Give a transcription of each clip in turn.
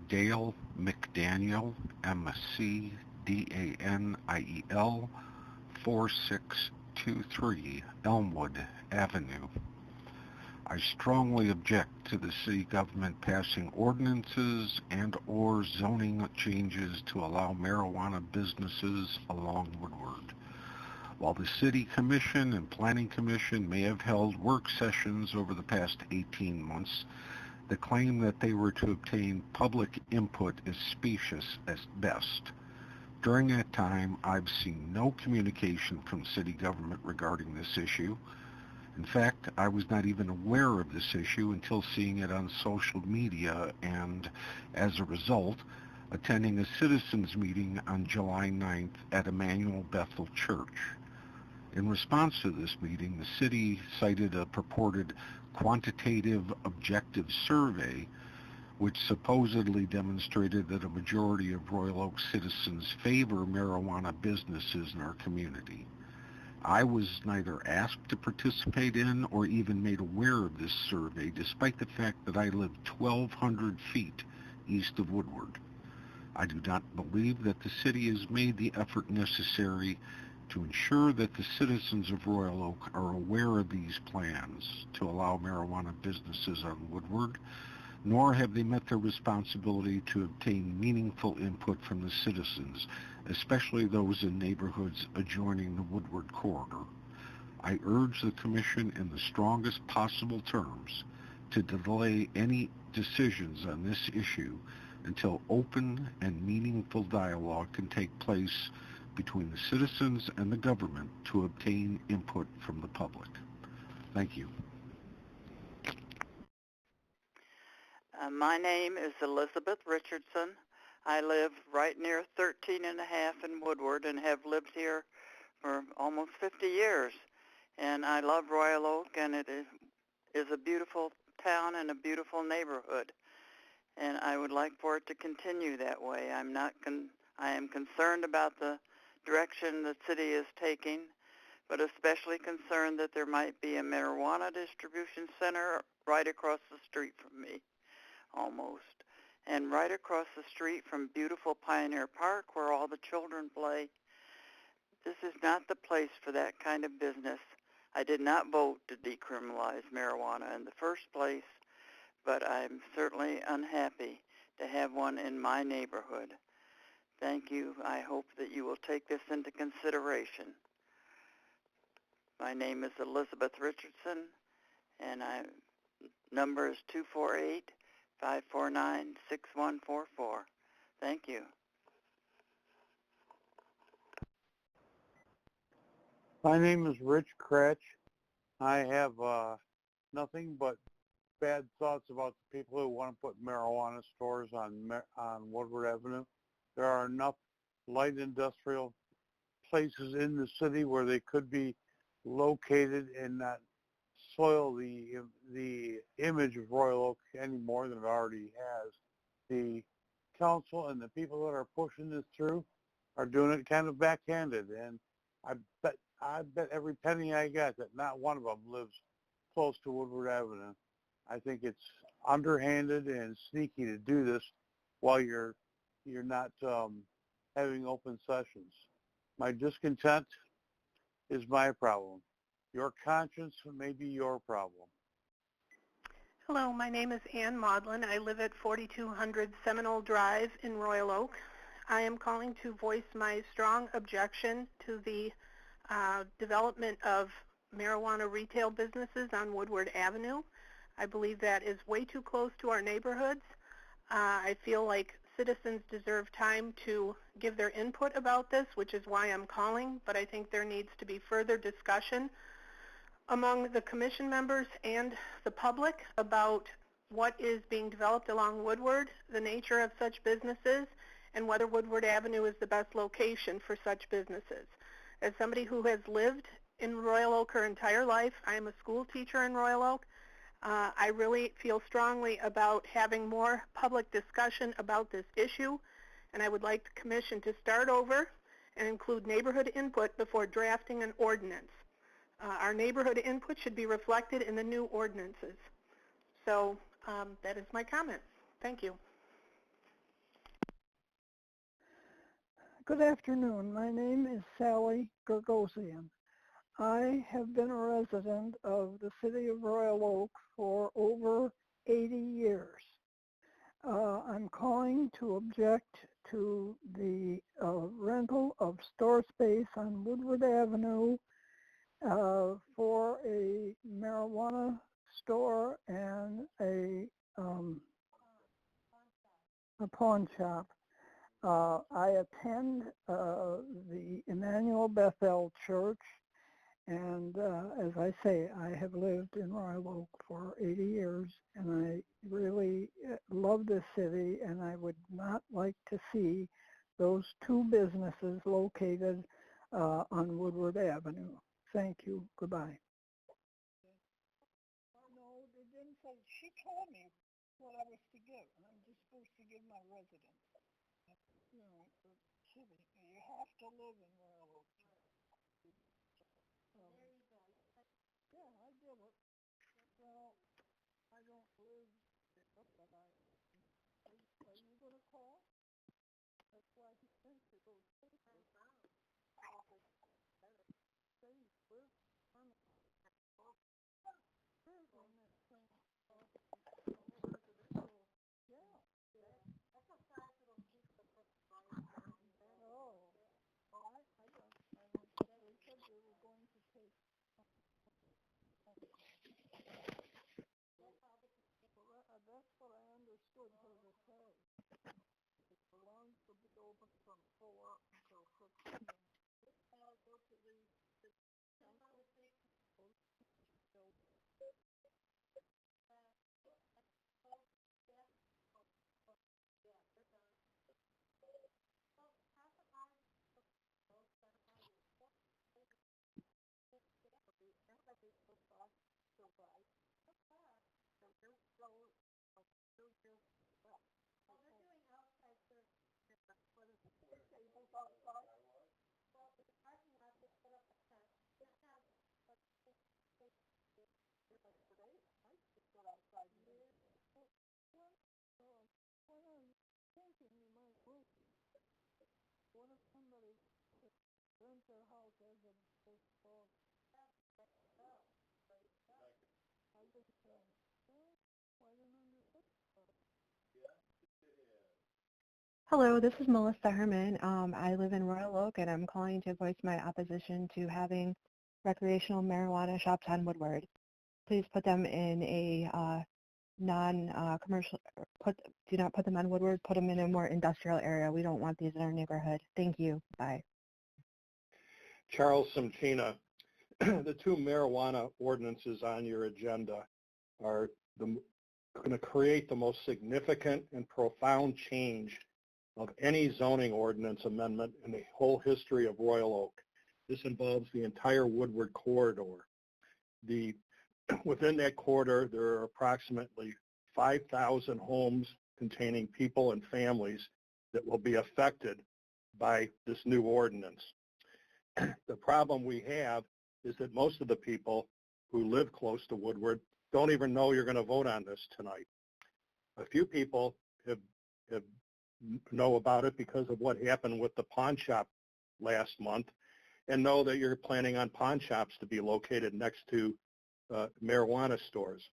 Dale McDaniel, McDaniel, 4623 Elmwood Avenue. I strongly object to the city government passing ordinances and/or zoning changes to allow marijuana businesses along Woodward. While the City Commission and Planning Commission may have held work sessions over the past 18 months, the claim that they were to obtain public input is specious at best. During that time, I've seen no communication from city government regarding this issue. In fact, I was not even aware of this issue until seeing it on social media and, as a result, attending a citizens meeting on July 9th at Emmanuel Bethel Church. In response to this meeting, the city cited a purported quantitative objective survey which supposedly demonstrated that a majority of Royal Oak citizens favor marijuana businesses in our community. I was neither asked to participate in or even made aware of this survey, despite the fact that I live 1,200 feet east of Woodward. I do not believe that the city has made the effort necessary to ensure that the citizens of Royal Oak are aware of these plans to allow marijuana businesses on Woodward, nor have they met their responsibility to obtain meaningful input from the citizens, especially those in neighborhoods adjoining the Woodward corridor. I urge the Commission in the strongest possible terms to delay any decisions on this issue until open and meaningful dialogue can take place between the citizens and the government to obtain input from the public. Thank you. My name is Elizabeth Richardson. I live right near 13 and a half in Woodward and have lived here for almost 50 years. And I love Royal Oak, and it is a beautiful town and a beautiful neighborhood. And I would like for it to continue that way. I am concerned about the direction the city is taking, but especially concerned that there might be a marijuana distribution center right across the street from me, almost. And right across the street from beautiful Pioneer Park where all the children play. This is not the place for that kind of business. I did not vote to decriminalize marijuana in the first place, but I'm certainly unhappy to have one in my neighborhood. Thank you. I hope that you will take this into consideration. My name is Elizabeth Richardson, and my number is 248-549-6144. Thank you. My name is Rich Kretsch. I have nothing but bad thoughts about the people who want to put marijuana stores on Woodward Avenue. There are enough light industrial places in the city where they could be located and not soil the image of Royal Oak any more than it already has. The council and the people that are pushing this through are doing it kind of backhanded, and I bet every penny I got that not one of them lives close to Woodward Avenue. I think it's underhanded and sneaky to do this while you're not having open sessions. My discontent is my problem. Your conscience may be your problem. Hello, my name is Ann Maudlin. I live at 4200 Seminole Drive in Royal Oak. I am calling to voice my strong objection to the development of marijuana retail businesses on Woodward Avenue. I believe that is way too close to our neighborhoods. I feel like citizens deserve time to give their input about this, which is why I'm calling, but I think there needs to be further discussion among the commission members and the public about what is being developed along Woodward, the nature of such businesses, and whether Woodward Avenue is the best location for such businesses. As somebody who has lived in Royal Oak her entire life, I am a school teacher in Royal Oak. I really feel strongly about having more public discussion about this issue, and I would like the commission to start over and include neighborhood input before drafting an ordinance. Our neighborhood input should be reflected in the new ordinances. So that is my comment. Thank you. Good afternoon. My name is Sally Gergosian. I have been a resident of the city of Royal Oak for over 80 years. I'm calling to object to the rental of store space on Woodward Avenue for a marijuana store and a pawn shop. I attend the Emmanuel Bethel Church, and as I say, I have lived in Royal Oak for 80 years, and I really love this city, and I would not like to see those two businesses located on Woodward Avenue. Thank you. Goodbye. No, they didn't say. She told me what I was to give, and I'm just supposed to give my residents. You know, the city. You have to live in Royal Oak. There you go. Yeah, I did it. Well, I don't live there, but are you going to call? That's why he sent you those papers. Say you live on the on that thing. Yeah. That's a size little piece of the Oh. Oh, I don't. They said they were going to take. That's what I understood her to say. It belongs to be open from 4 until 6 p.m. I'll go to the What if somebody rent their house as a first floor? I just said, I didn't understand. Hello, this is Melissa Herman. I live in Royal Oak, and I'm calling to voice my opposition to having recreational marijuana shops on Woodward. Please put them in a non-commercial, do not put them on Woodward, put them in a more industrial area. We don't want these in our neighborhood. Thank you. Bye. Charles Simchina. The two marijuana ordinances on your agenda are going to create the most significant and profound change of any zoning ordinance amendment in the whole history of Royal Oak. This involves the entire Woodward corridor. Within that corridor, there are approximately 5,000 homes containing people and families that will be affected by this new ordinance. The problem we have is that most of the people who live close to Woodward don't even know you're going to vote on this tonight. A few people know about it because of what happened with the pawn shop last month and know that you're planning on pawn shops to be located next to marijuana stores.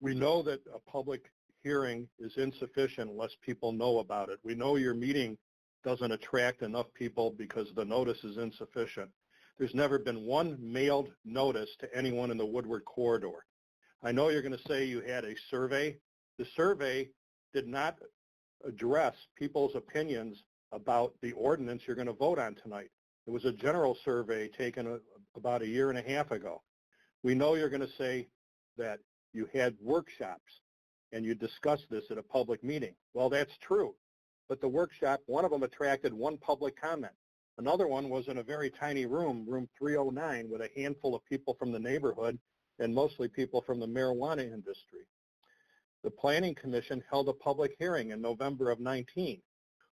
We know that a public hearing is insufficient unless people know about it. We know your meeting doesn't attract enough people because the notice is insufficient. There's never been one mailed notice to anyone in the Woodward corridor. I know you're going to say you had a survey. The survey did not address people's opinions about the ordinance you're going to vote on tonight. It was a general survey taken about a year and a half ago. We know you're going to say that you had workshops and you discussed this at a public meeting. Well, that's true. But the workshop, one of them attracted one public comment. Another one was in a very tiny room, room 309, with a handful of people from the neighborhood and mostly people from the marijuana industry. The Planning Commission held a public hearing in November of 19.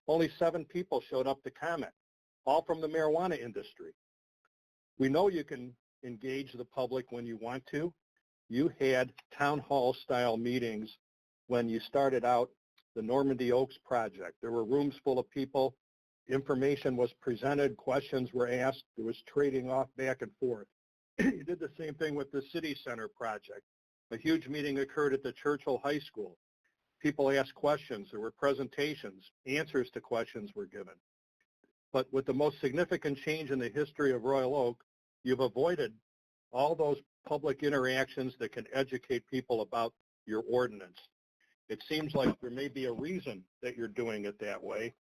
Only 7 people showed up to comment, all from the marijuana industry. We know you can engage the public when you want to. You had town hall style meetings when you started out the Normandy Oaks project. There were rooms full of people Information was presented, questions were asked, there was trading off back and forth. You did the same thing with the City Center project. A huge meeting occurred at the Churchill High School. People asked questions, there were presentations, answers to questions were given. But with the most significant change in the history of Royal Oak, you've avoided all those public interactions that can educate people about your ordinance. It seems like there may be a reason that you're doing it that way,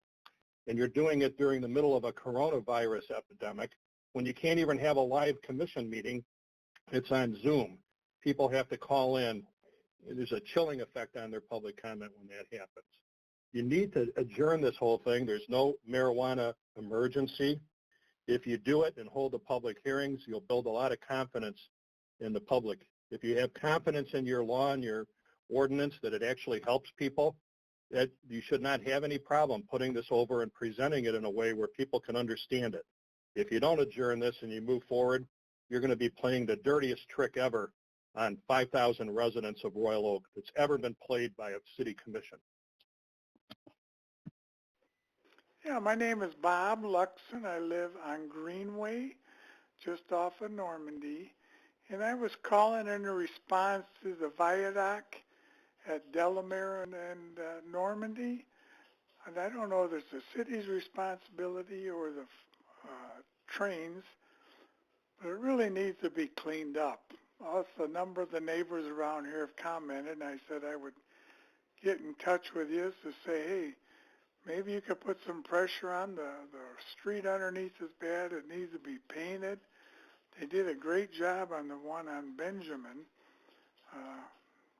and you're doing it during the middle of a coronavirus epidemic when you can't even have a live commission meeting. It's on Zoom. People have to call in. There's a chilling effect on their public comment when that happens. You need to adjourn this whole thing. There's no marijuana emergency. If you do it and hold the public hearings, you'll build a lot of confidence in the public. If you have confidence in your law and your ordinance that it actually helps people, that you should not have any problem putting this over and presenting it in a way where people can understand it. If you don't adjourn this and you move forward, you're going to be playing the dirtiest trick ever on 5,000 residents of Royal Oak that's ever been played by a city commission. Yeah, my name is Bob Luxon. I live on Greenway, just off of Normandy. And I was calling in response to the viaduct at Delamere and Normandy. And I don't know if it's the city's responsibility or the trains, but it really needs to be cleaned up. Also, a number of the neighbors around here have commented, and I said I would get in touch with you to say, hey, maybe you could put some pressure on the street underneath is bad. It needs to be painted. They did a great job on the one on Benjamin,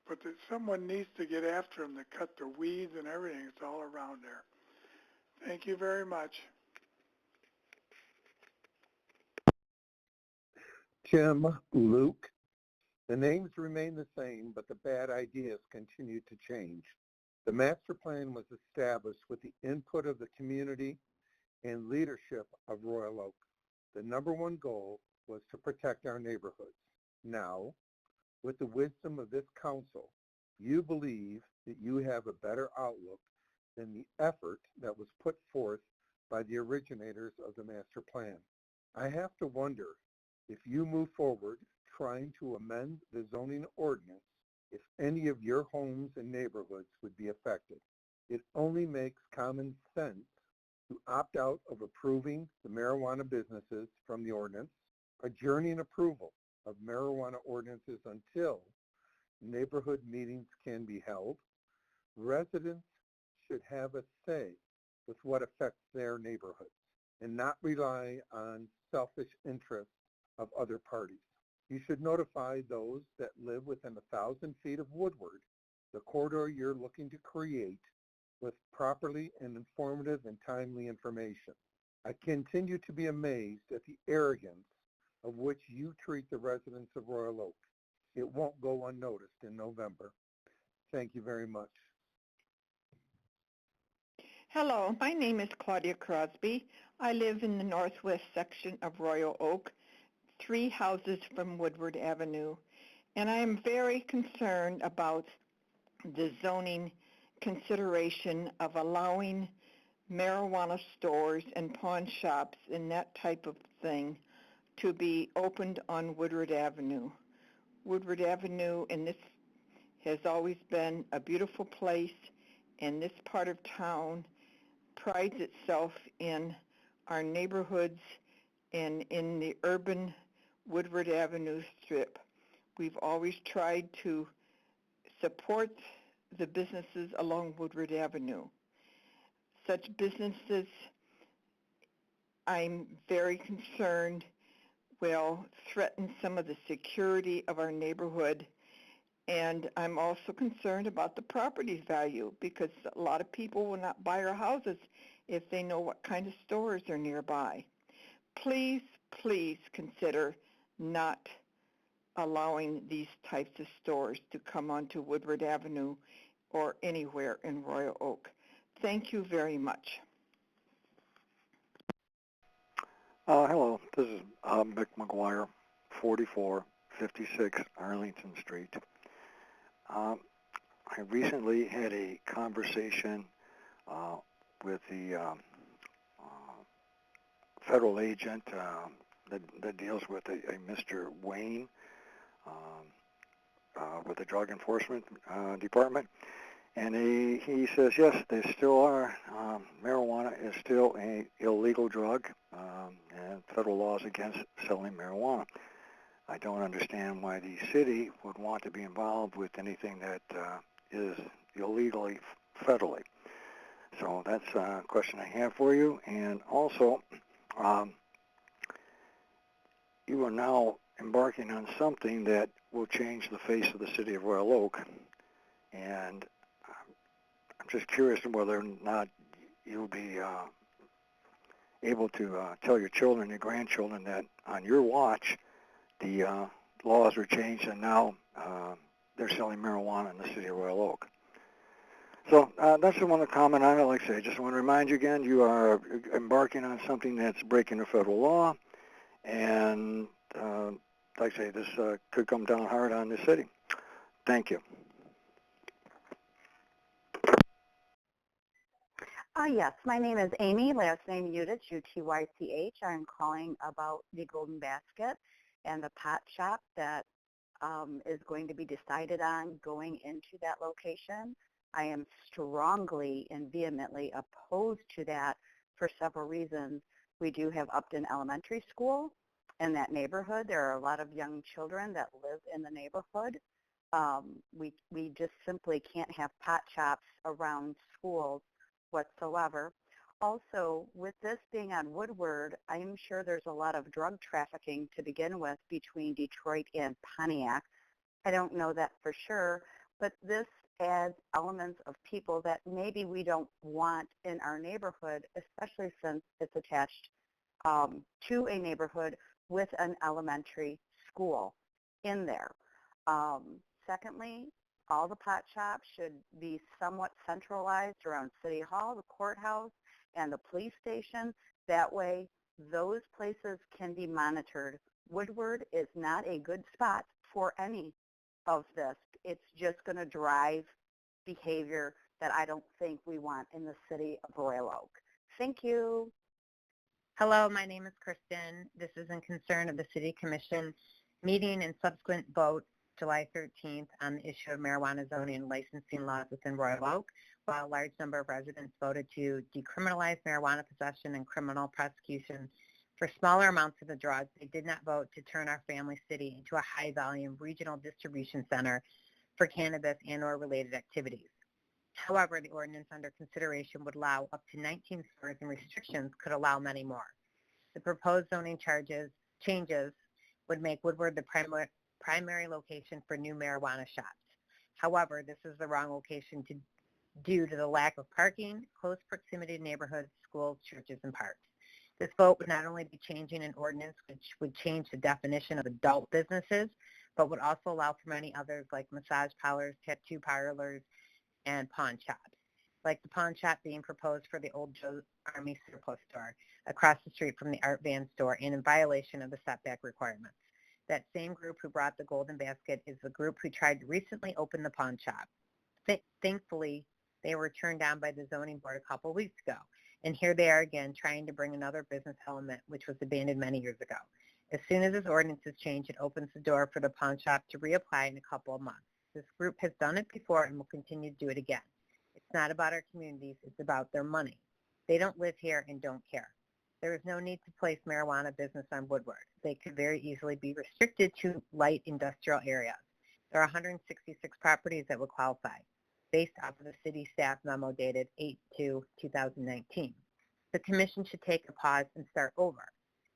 but someone needs to get after them to cut the weeds and everything. It's all around there. Thank you very much. Tim, Luke, the names remain the same, but the bad ideas continue to change. The master plan was established with the input of the community and leadership of Royal Oak. The number one goal was to protect our neighborhoods. Now, with the wisdom of this council, you believe that you have a better outlook than the effort that was put forth by the originators of the master plan. I have to wonder if you move forward trying to amend the zoning ordinance, if any of your homes and neighborhoods would be affected. It only makes common sense to opt out of approving the marijuana businesses from the ordinance, adjourning approval of marijuana ordinances until neighborhood meetings can be held. Residents should have a say with what affects their neighborhoods and not rely on selfish interests of other parties. You should notify those that live within 1,000 feet of Woodward, the corridor you're looking to create, with properly and informative and timely information. I continue to be amazed at the arrogance of which you treat the residents of Royal Oak. It won't go unnoticed in November. Thank you very much. Hello, my name is Claudia Crosby. I live in the northwest section of Royal Oak, 3 houses from Woodward Avenue, and I am very concerned about the zoning consideration of allowing marijuana stores and pawn shops and that type of thing to be opened on Woodward Avenue. Woodward Avenue, and this has always been a beautiful place, and this part of town prides itself in our neighborhoods and in the urban Woodward Avenue strip. We've always tried to support the businesses along Woodward Avenue. Such businesses, I'm very concerned, will threaten some of the security of our neighborhood. And I'm also concerned about the property value, because a lot of people will not buy our houses if they know what kind of stores are nearby. Please, please consider not allowing these types of stores to come onto Woodward Avenue or anywhere in Royal Oak. Thank you very much. Hello, this is Mick McGuire, 4456 Arlington Street. I recently had a conversation with the federal agent that deals with a Mr. Wayne with the Drug Enforcement Department. And he says, yes, they still are. Marijuana is still an illegal drug, and federal laws against selling marijuana. I don't understand why the city would want to be involved with anything that is illegally federally. So that's a question I have for you. And also, you are now embarking on something that will change the face of the city of Royal Oak. And I'm just curious whether or not you'll be able to tell your children, your grandchildren, that on your watch, the laws were changed and now they're selling marijuana in the city of Royal Oak. So that's what I want to comment on it. Like I say, I just want to remind you again, you are embarking on something that's breaking the federal law. And like I say, this could come down hard on the city. Thank you. Yes, my name is Amy, last name Utych, U-T-Y-C-H. I'm calling about the Golden Basket and the pot shop that is going to be decided on going into that location. I am strongly and vehemently opposed to that for several reasons. We do have Upton Elementary School in that neighborhood. There are a lot of young children that live in the neighborhood. We just simply can't have pot shops around schools whatsoever. Also, with this being on Woodward, I am sure there's a lot of drug trafficking to begin with between Detroit and Pontiac. I don't know that for sure, but this adds elements of people that maybe we don't want in our neighborhood, especially since it's attached to a neighborhood with an elementary school in there. Secondly, all the pot shops should be somewhat centralized around City Hall, the courthouse, and the police station. That way, those places can be monitored. Woodward is not a good spot for any of this. It's just going to drive behavior that I don't think we want in the city of Royal Oak. Thank you. Hello, my name is Kristen. This is in concern of the City Commission meeting and subsequent vote July 13th on the issue of marijuana zoning and licensing laws within Royal Oak, while a large number of residents voted to decriminalize marijuana possession and criminal prosecution for smaller amounts of the drug. They did not vote to turn our family city into a high-volume regional distribution center for cannabis and or related activities. However, the ordinance under consideration would allow up to 19 stores, and restrictions could allow many more. The proposed zoning changes would make Woodward the primary location for new marijuana shops. However, this is the wrong location due to the lack of parking, close proximity to neighborhoods, schools, churches, and parks. This vote would not only be changing an ordinance which would change the definition of adult businesses, but would also allow for many others like massage parlors, tattoo parlors, and pawn shops, like the pawn shop being proposed for the old Joe Army surplus store across the street from the Art Van store and in violation of the setback requirements. That same group who brought the Golden Basket is the group who tried to recently open the pawn shop. Thankfully, they were turned down by the zoning board a couple weeks ago. And here they are again trying to bring another business element which was abandoned many years ago. As soon as this ordinance is changed, it opens the door for the pawn shop to reapply in a couple of months. This group has done it before and will continue to do it again. It's not about our communities, it's about their money. They don't live here and don't care. There is no need to place marijuana business on Woodward. They could very easily be restricted to light industrial areas. There are 166 properties that would qualify, based off of the city staff memo dated 8/2/2019. The commission should take a pause and start over.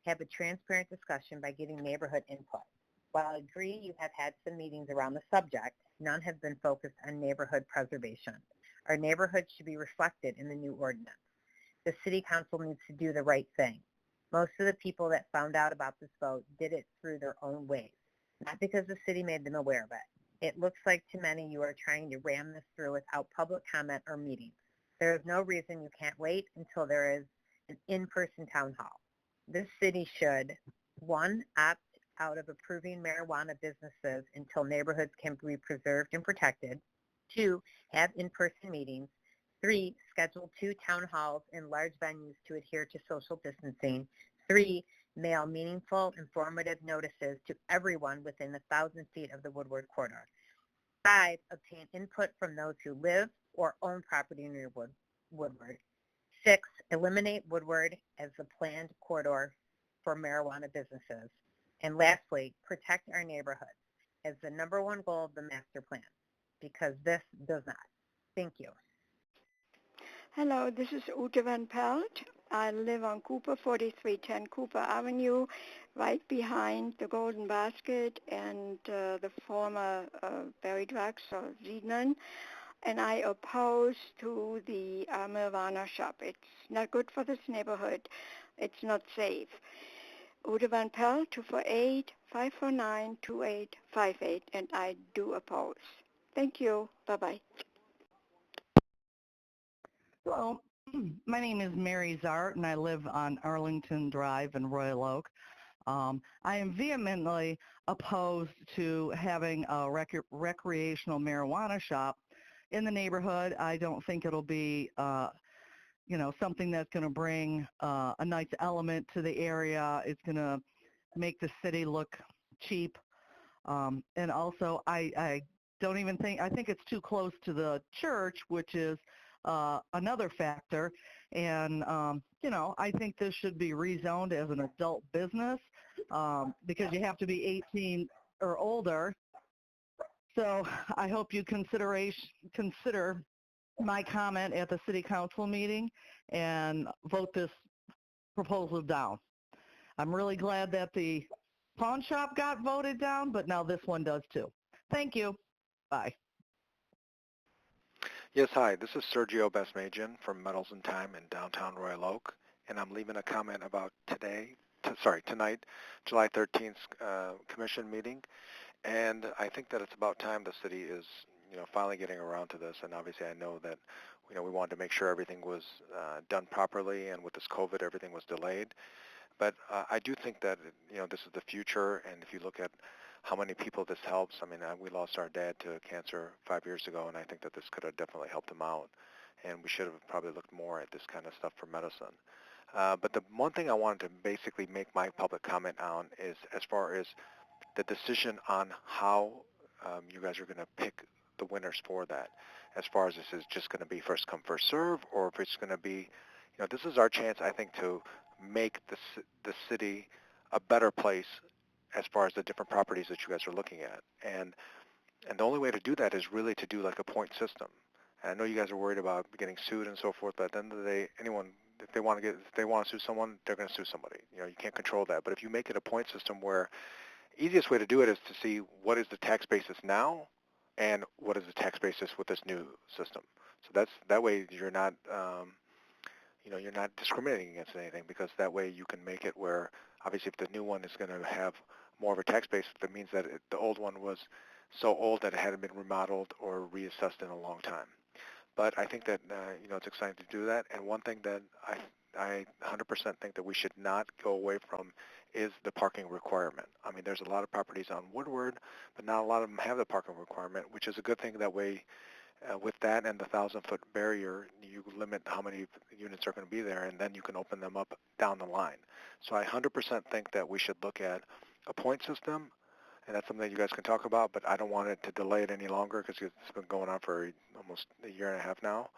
Have a transparent discussion by getting neighborhood input. While I agree you have had some meetings around the subject, none have been focused on neighborhood preservation. Our neighborhood should be reflected in the new ordinance. The city council needs to do the right thing. Most of the people that found out about this vote did it through their own ways, not because the city made them aware of it. It looks like to many you are trying to ram this through without public comment or meetings. There is no reason you can't wait until there is an in-person town hall. This city should, 1, opt out of approving marijuana businesses until neighborhoods can be preserved and protected. 2, have in-person meetings. 3, schedule 2 town halls in large venues to adhere to social distancing. 3, mail meaningful, informative notices to everyone within 1,000 feet of the Woodward corridor. 5, obtain input from those who live or own property near Woodward. 6, eliminate Woodward as the planned corridor for marijuana businesses. And lastly, protect our neighborhoods as the #1 goal of the master plan, because this does not. Thank you. Hello, this is Ute Van Pelt. I live on Cooper, 4310 Cooper Avenue, right behind the Golden Basket and the former Berry Drugs or Ziednan. And I oppose to the marijuana shop. It's not good for this neighborhood. It's not safe. Ute Van Pelt, 248-549-2858, and I do oppose. Thank you. Bye-bye. Hello, my name is Mary Zart, and I live on Arlington Drive in Royal Oak. I am vehemently opposed to having a recreational marijuana shop in the neighborhood. I don't think it'll be, something that's going to bring a nice element to the area. It's going to make the city look cheap. And also, I don't even think, I think it's too close to the church, which is another factor. And, I think this should be rezoned as an adult business because you have to be 18 or older. So I hope you consider my comment at the city council meeting and vote this proposal down. I'm really glad that the pawn shop got voted down, but now this one does too. Thank you. Bye. Yes, hi, this is Sergio Besmagian from Metals and Time in downtown Royal Oak, and I'm leaving a comment about tonight, July 13th commission meeting. And I think that it's about time the city is, finally getting around to this. And obviously I know that, we wanted to make sure everything was done properly, and with this COVID, everything was delayed. But I do think that, this is the future, and if you look at how many people this helps, I mean, we lost our dad to cancer 5 years ago, and I think that this could have definitely helped him out. And we should have probably looked more at this kind of stuff for medicine. But the one thing I wanted to basically make my public comment on is as far as the decision on how you guys are going to pick the winners for that, as far as this is just going to be first come, first serve, or if it's going to be, this is our chance, I think, to make the city a better place as far as the different properties that you guys are looking at. And the only way to do that is really to do like a point system. And I know you guys are worried about getting sued and so forth, but at the end of the day, anyone, if they want to sue someone, they're going to sue somebody. You can't control that. But if you make it a point system where easiest way to do it is to see what is the tax basis now and what is the tax basis with this new system. So that way you're not you're not discriminating against anything, because that way you can make it where obviously if the new one is going to have more of a tax base, that means that the old one was so old that it hadn't been remodeled or reassessed in a long time. But I think that it's exciting to do that. And one thing that I 100% think that we should not go away from is the parking requirement. I mean, there's a lot of properties on Woodward, but not a lot of them have the parking requirement, which is a good thing. That way, with that and the 1,000-foot barrier, you limit how many units are going to be there, and then you can open them up down the line. So I 100% think that we should look at a point system, and that's something that you guys can talk about, but I don't want it to delay it any longer because it's been going on for almost a year and a half now.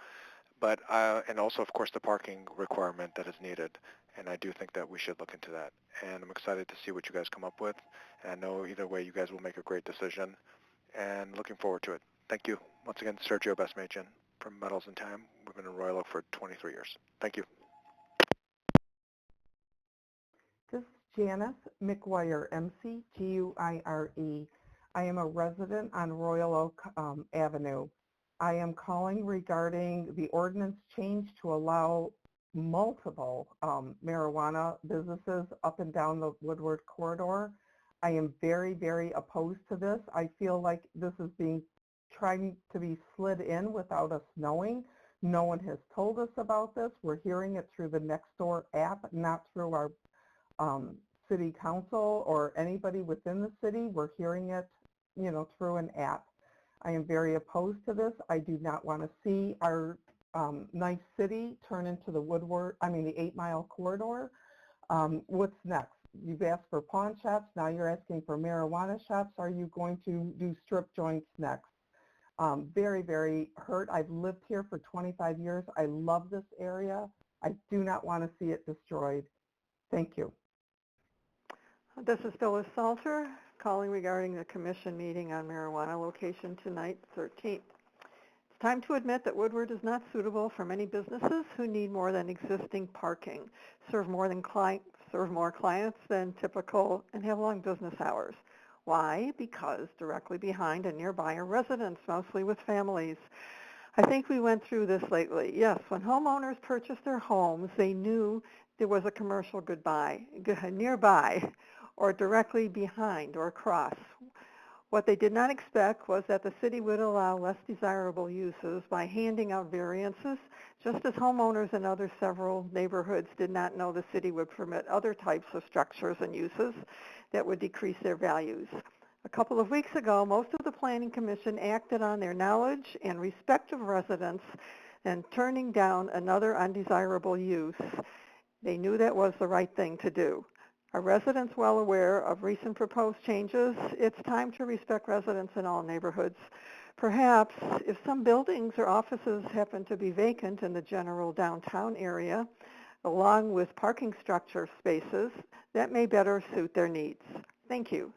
But and also, of course, the parking requirement that is needed, and I do think that we should look into that. And I'm excited to see what you guys come up with, and I know either way you guys will make a great decision, and looking forward to it. Thank you. Once again, Sergio Besmagian from Metals and Time. We've been in Royal Oak for 23 years. Thank you. This is Janice McGuire, McGuire. I am a resident on Royal Oak Avenue. I am calling regarding the ordinance change to allow multiple marijuana businesses up and down the Woodward corridor. I am very, very opposed to this. I feel like this is trying to be slid in without us knowing. No one has told us about this. We're hearing it through the Nextdoor app, not through our city council or anybody within the city. We're hearing it, through an app. I am very opposed to this. I do not want to see our nice city turn into the 8 Mile corridor. What's next? You've asked for pawn shops, now you're asking for marijuana shops. Are you going to do strip joints next? Very, very hurt. I've lived here for 25 years. I love this area. I do not want to see it destroyed. Thank you. This is Phyllis Salter calling regarding the commission meeting on marijuana location tonight, 13th. It's time to admit that Woodward is not suitable for many businesses who need more than existing parking, serve more clients than typical, and have long business hours. Why? Because directly behind and nearby are residents, mostly with families. I think we went through this lately. Yes, when homeowners purchased their homes, they knew there was a commercial nearby or directly behind or across. What they did not expect was that the city would allow less desirable uses by handing out variances, just as homeowners in other several neighborhoods did not know the city would permit other types of structures and uses that would decrease their values. A couple of weeks ago, most of the Planning Commission acted on their knowledge and respect of residents and turning down another undesirable use. They knew that was the right thing to do. Are residents well aware of recent proposed changes? It's time to respect residents in all neighborhoods. Perhaps if some buildings or offices happen to be vacant in the general downtown area, along with parking structure spaces, that may better suit their needs. Thank you.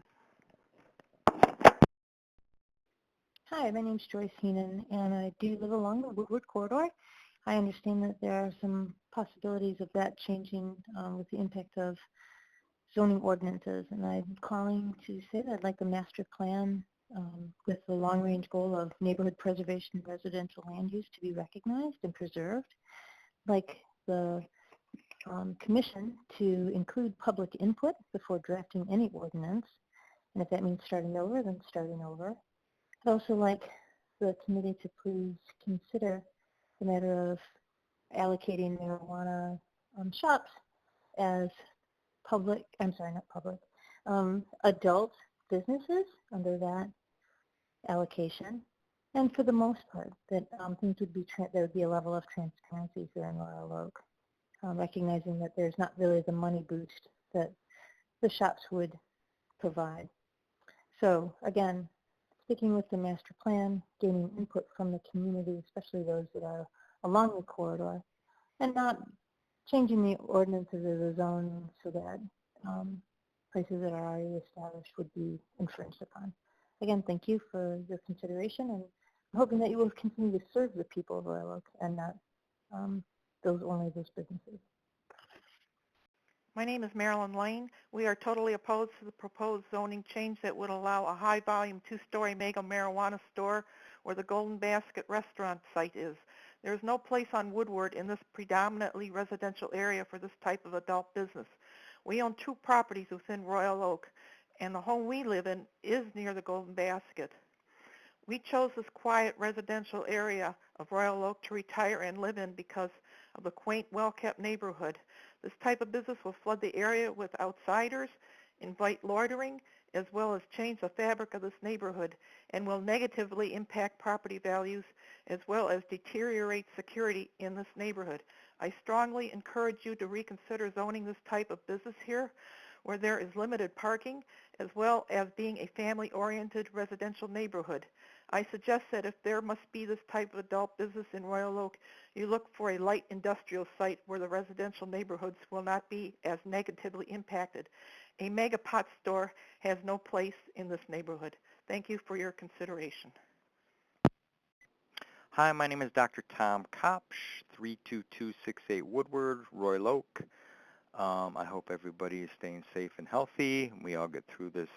Hi, my name's Joyce Heenan, and I do live along the Woodward corridor. I understand that there are some possibilities of that changing with the impact of zoning ordinances, and I'm calling to say that I'd like the master plan with the long-range goal of neighborhood preservation and residential land use to be recognized and preserved. I'd like the commission to include public input before drafting any ordinance, and if that means starting over, then starting over. I'd also like the committee to please consider the matter of allocating marijuana shops as adult businesses under that allocation. And for the most part, that things would be there would be a level of transparency here in Royal Oak, recognizing that there's not really the money boost that the shops would provide. So again, sticking with the master plan, gaining input from the community, especially those that are along the corridor, and not changing the ordinances of the zone so that places that are already established would be infringed upon. Again, thank you for your consideration, and I'm hoping that you will continue to serve the people of Royal Oak and not only those businesses. My name is Marilyn Lane. We are totally opposed to the proposed zoning change that would allow a high-volume two-story mega marijuana store where the Golden Basket restaurant site is. There is no place on Woodward in this predominantly residential area for this type of adult business. We own 2 properties within Royal Oak, and the home we live in is near the Golden Basket. We chose this quiet residential area of Royal Oak to retire and live in because of the quaint, well-kept neighborhood. This type of business will flood the area with outsiders, invite loitering, as well as change the fabric of this neighborhood, and will negatively impact property values as well as deteriorate security in this neighborhood. I strongly encourage you to reconsider zoning this type of business here, where there is limited parking, as well as being a family-oriented residential neighborhood. I suggest that if there must be this type of adult business in Royal Oak, you look for a light industrial site where the residential neighborhoods will not be as negatively impacted. A mega pot store has no place in this neighborhood. Thank you for your consideration. Hi, my name is Dr. Tom Kopsch, 32268 Woodward, Royal Oak. I hope everybody is staying safe and healthy. We all get through this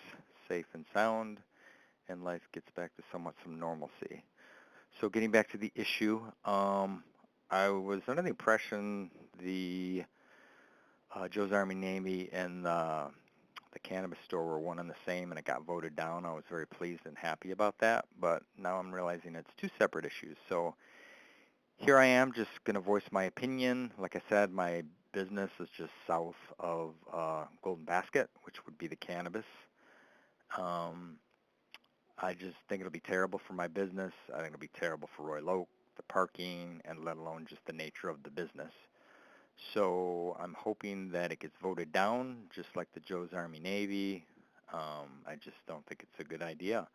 safe and sound, and life gets back to somewhat some normalcy. So getting back to the issue, I was under the impression the Joe's Army Navy and the cannabis store were one and the same, and it got voted down. I was very pleased and happy about that, but now I'm realizing it's 2 separate issues. So here I am just going to voice my opinion. Like I said, my business is just south of Golden Basket, which would be the cannabis. I just think it'll be terrible for my business. I think it'll be terrible for Royal Oak, the parking, and let alone just the nature of the business. So I'm hoping that it gets voted down, just like the Joe's Army Navy. I just don't think it's a good idea.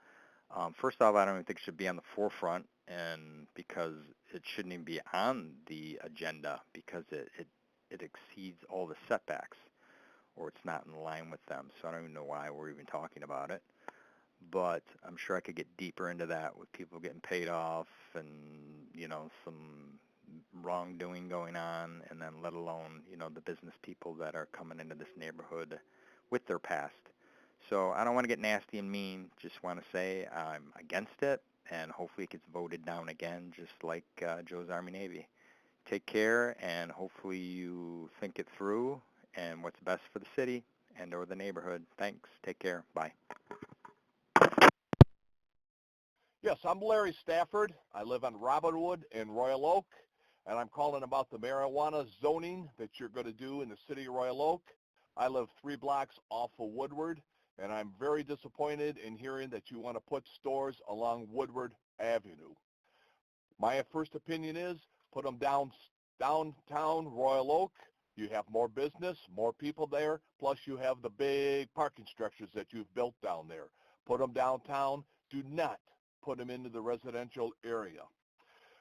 First off, I don't even think it should be on the forefront, and because it shouldn't even be on the agenda because it exceeds all the setbacks, or it's not in line with them. So I don't even know why we're even talking about it. But I'm sure I could get deeper into that with people getting paid off and, some wrongdoing going on, and then let alone, the business people that are coming into this neighborhood with their past. So I don't want to get nasty and mean. Just want to say I'm against it, and hopefully it gets voted down again, just like Joe's Army Navy. Take care, and hopefully you think it through and what's best for the city and or the neighborhood. Thanks. Take care. Bye. Yes, I'm Larry Stafford. I live on Robinwood in Royal Oak, and I'm calling about the marijuana zoning that you're going to do in the city of Royal Oak. I live 3 blocks off of Woodward, and I'm very disappointed in hearing that you want to put stores along Woodward Avenue. My first opinion is put them downtown Royal Oak. You have more business, more people there, plus you have the big parking structures that you've built down there. Put them downtown. Do not put them into the residential area.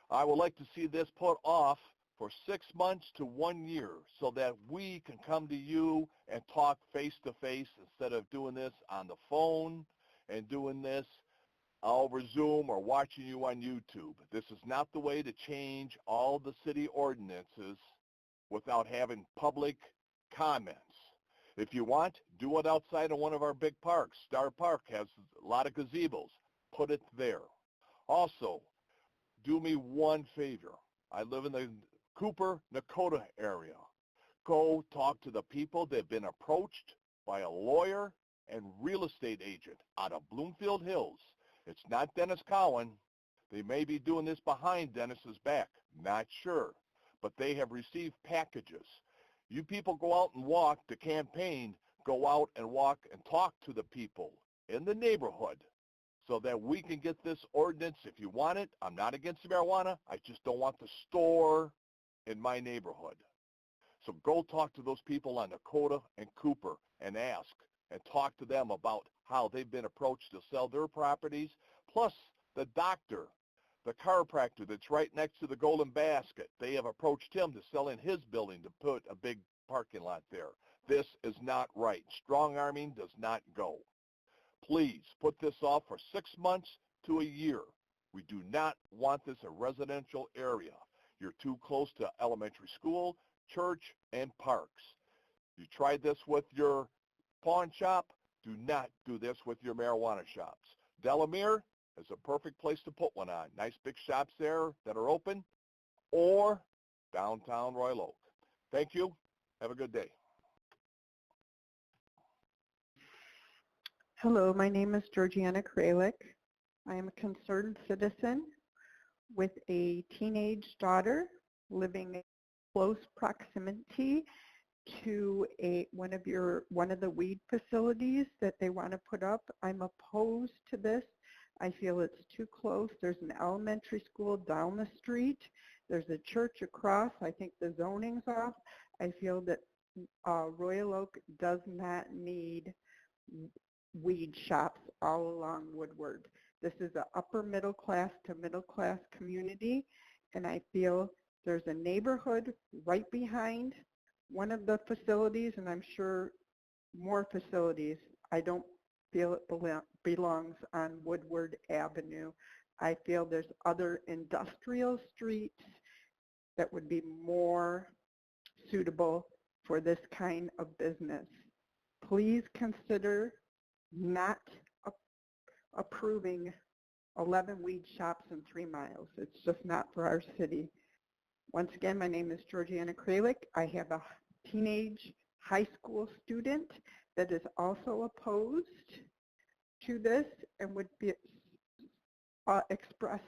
I would like to see this put off for 6 months to 1 year so that we can come to you and talk face to face instead of doing this on the phone and doing this over Zoom or watching you on YouTube. This is not the way to change all the city ordinances without having public comments. If you want, do it outside of one of our big parks. Star Park has a lot of gazebos. Put it there. Also, do me one favor. I live in the Cooper, Nakota area. Go talk to the people that have been approached by a lawyer and real estate agent out of Bloomfield Hills. It's not Dennis Cowan. They may be doing this behind Dennis's back. Not sure. But they have received packages. You people go out and walk the campaign. Go out and walk and talk to the people in the neighborhood so that we can get this ordinance. If you want it, I'm not against marijuana. I just don't want the store in my neighborhood. So go talk to those people on Nakota and Cooper and ask and talk to them about how they've been approached to sell their properties, plus the doctor, the chiropractor that's right next to the Golden Basket. They have approached him to sell in his building to put a big parking lot there. This is not right. Strong-arming does not go. Please put this off for 6 months to a year. We do not want this a residential area. You're too close to elementary school, church, and parks. You tried this with your pawn shop. Do not do this with your marijuana shops. Delamere is a perfect place to put one on. Nice big shops there that are open, or downtown Royal Oak. Thank you. Have a good day. Hello, my name is Georgiana Kralik. I am a concerned citizen with a teenage daughter living in close proximity to one of the weed facilities that they want to put up. I'm opposed to this. I feel it's too close. There's an elementary school down the street. There's a church across. I think the zoning's off. I feel that Royal Oak does not need weed shops all along Woodward. This is an upper middle class to middle class community, and I feel there's a neighborhood right behind one of the facilities, and I'm sure more facilities. I don't feel it belongs on Woodward Avenue. I feel there's other industrial streets that would be more suitable for this kind of business. Please consider not approving 11 weed shops in 3 miles. It's just not for our city. Once again, my name is Georgiana Kralik. I have a teenage high school student that is also opposed to this and would be expressed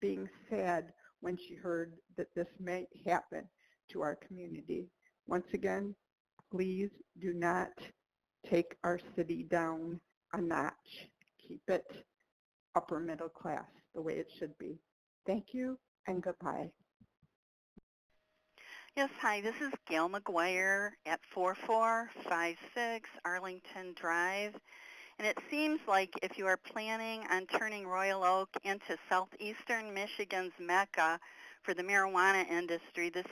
being sad when she heard that this may happen to our community. Once again, please do not take our city down a notch. Keep it upper middle class the way it should be. Thank you and goodbye. Yes, hi, this is Gail McGuire at 4456 Arlington Drive. And it seems like if you are planning on turning Royal Oak into southeastern Michigan's mecca for the marijuana industry, the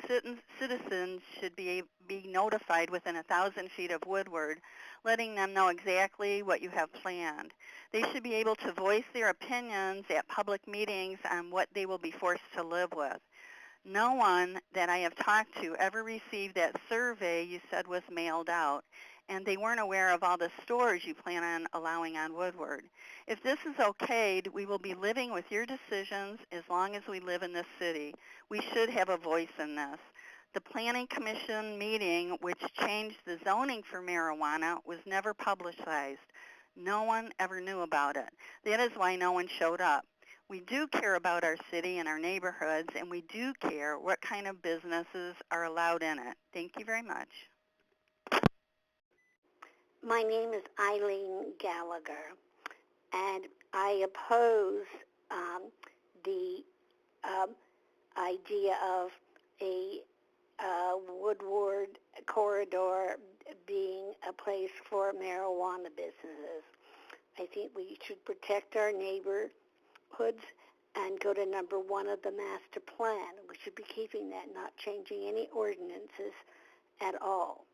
citizens should be notified within 1,000 feet of Woodward, letting them know exactly what you have planned. They should be able to voice their opinions at public meetings on what they will be forced to live with. No one that I have talked to ever received that survey you said was mailed out, and they weren't aware of all the stores you plan on allowing on Woodward. If this is okayed, we will be living with your decisions as long as we live in this city. We should have a voice in this. The Planning Commission meeting, which changed the zoning for marijuana, was never publicized. No one ever knew about it. That is why no one showed up. We do care about our city and our neighborhoods, and we do care what kind of businesses are allowed in it. Thank you very much. My name is Eileen Gallagher, and I oppose the idea of a Woodward corridor being a place for marijuana businesses. I think we should protect our neighborhoods and go to number 1 of the master plan. We should be keeping that, not changing any ordinances at all.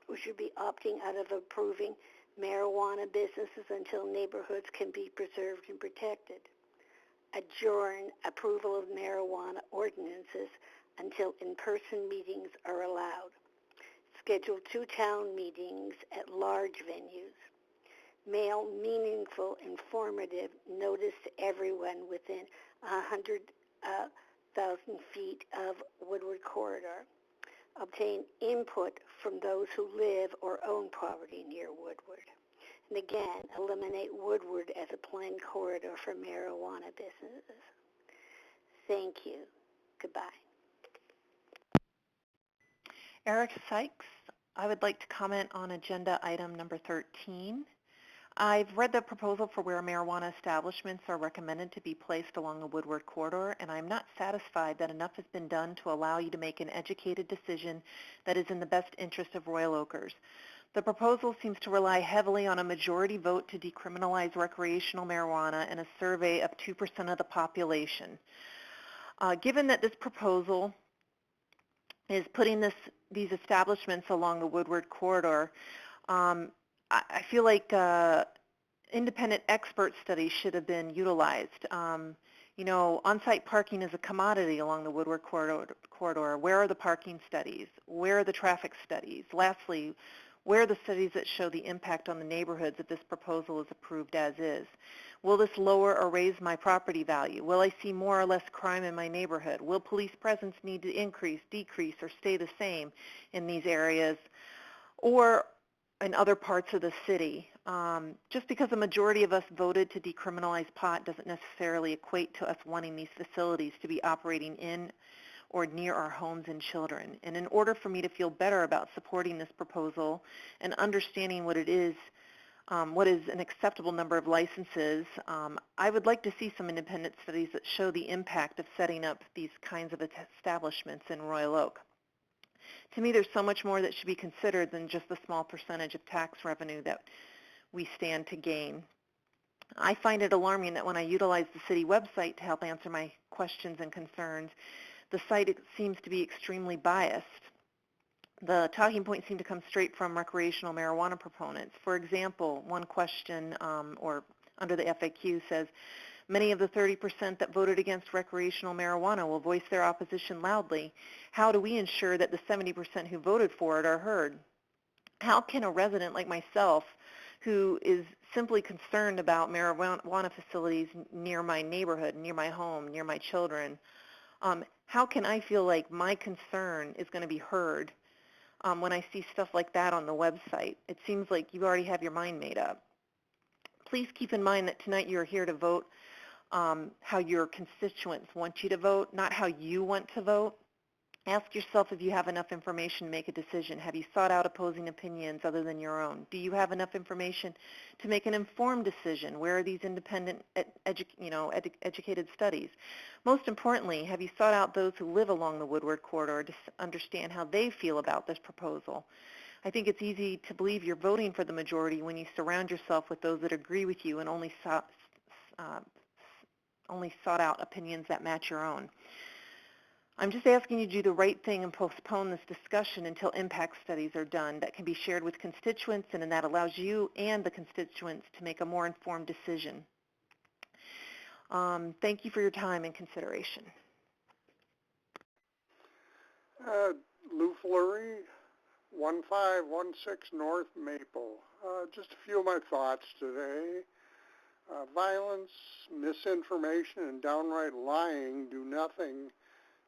We should be opting out of approving marijuana businesses until neighborhoods can be preserved and protected. Adjourn approval of marijuana ordinances until in-person meetings are allowed. Schedule 2 town meetings at large venues. Mail meaningful, informative notice to everyone within 100,000 feet of Woodward Corridor. Obtain input from those who live or own property near Woodward. And again, eliminate Woodward as a planned corridor for marijuana businesses. Thank you. Goodbye. Eric Sykes, I would like to comment on agenda item number 13. I've read the proposal for where marijuana establishments are recommended to be placed along the Woodward corridor, and I'm not satisfied that enough has been done to allow you to make an educated decision that is in the best interest of Royal Oakers. The proposal seems to rely heavily on a majority vote to decriminalize recreational marijuana and a survey of 2% of the population. Given that this proposal is putting these establishments along the Woodward corridor, I feel like independent expert studies should have been utilized. On-site parking is a commodity along the Woodward corridor. Where are the parking studies? Where are the traffic studies? Lastly, where are the studies that show the impact on the neighborhoods if this proposal is approved as is? Will this lower or raise my property value? Will I see more or less crime in my neighborhood? Will police presence need to increase, decrease, or stay the same in these areas or in other parts of the city? Just because a majority of us voted to decriminalize pot doesn't necessarily equate to us wanting these facilities to be operating in or near our homes and children. And in order for me to feel better about supporting this proposal and understanding what it is, what is an acceptable number of licenses, I would like to see some independent studies that show the impact of setting up these kinds of establishments in Royal Oak. To me, there's so much more that should be considered than just the small percentage of tax revenue that we stand to gain. I find it alarming that when I utilize the city website to help answer my questions and concerns, the site seems to be extremely biased. The talking points seem to come straight from recreational marijuana proponents. For example, one question or under the FAQ says, many of the 30% that voted against recreational marijuana will voice their opposition loudly. How do we ensure that the 70% who voted for it are heard? How can a resident like myself, who is simply concerned about marijuana facilities near my neighborhood, near my home, near my children, how can I feel like my concern is going to be heard when I see stuff like that on the website? It seems like you already have your mind made up. Please keep in mind that tonight you're here to vote how your constituents want you to vote, not how you want to vote. Ask yourself if you have enough information to make a decision. Have you sought out opposing opinions other than your own? Do you have enough information to make an informed decision? Where are these independent, educated studies? Most importantly, have you sought out those who live along the Woodward corridor to understand how they feel about this proposal? I think it's easy to believe you're voting for the majority when you surround yourself with those that agree with you and only sought out opinions that match your own. I'm just asking you to do the right thing and postpone this discussion until impact studies are done that can be shared with constituents, and that allows you and the constituents to make a more informed decision. Thank you for your time and consideration. Lou Fleury, 1516 North Maple. Just a few of my thoughts today. Violence, misinformation, and downright lying do nothing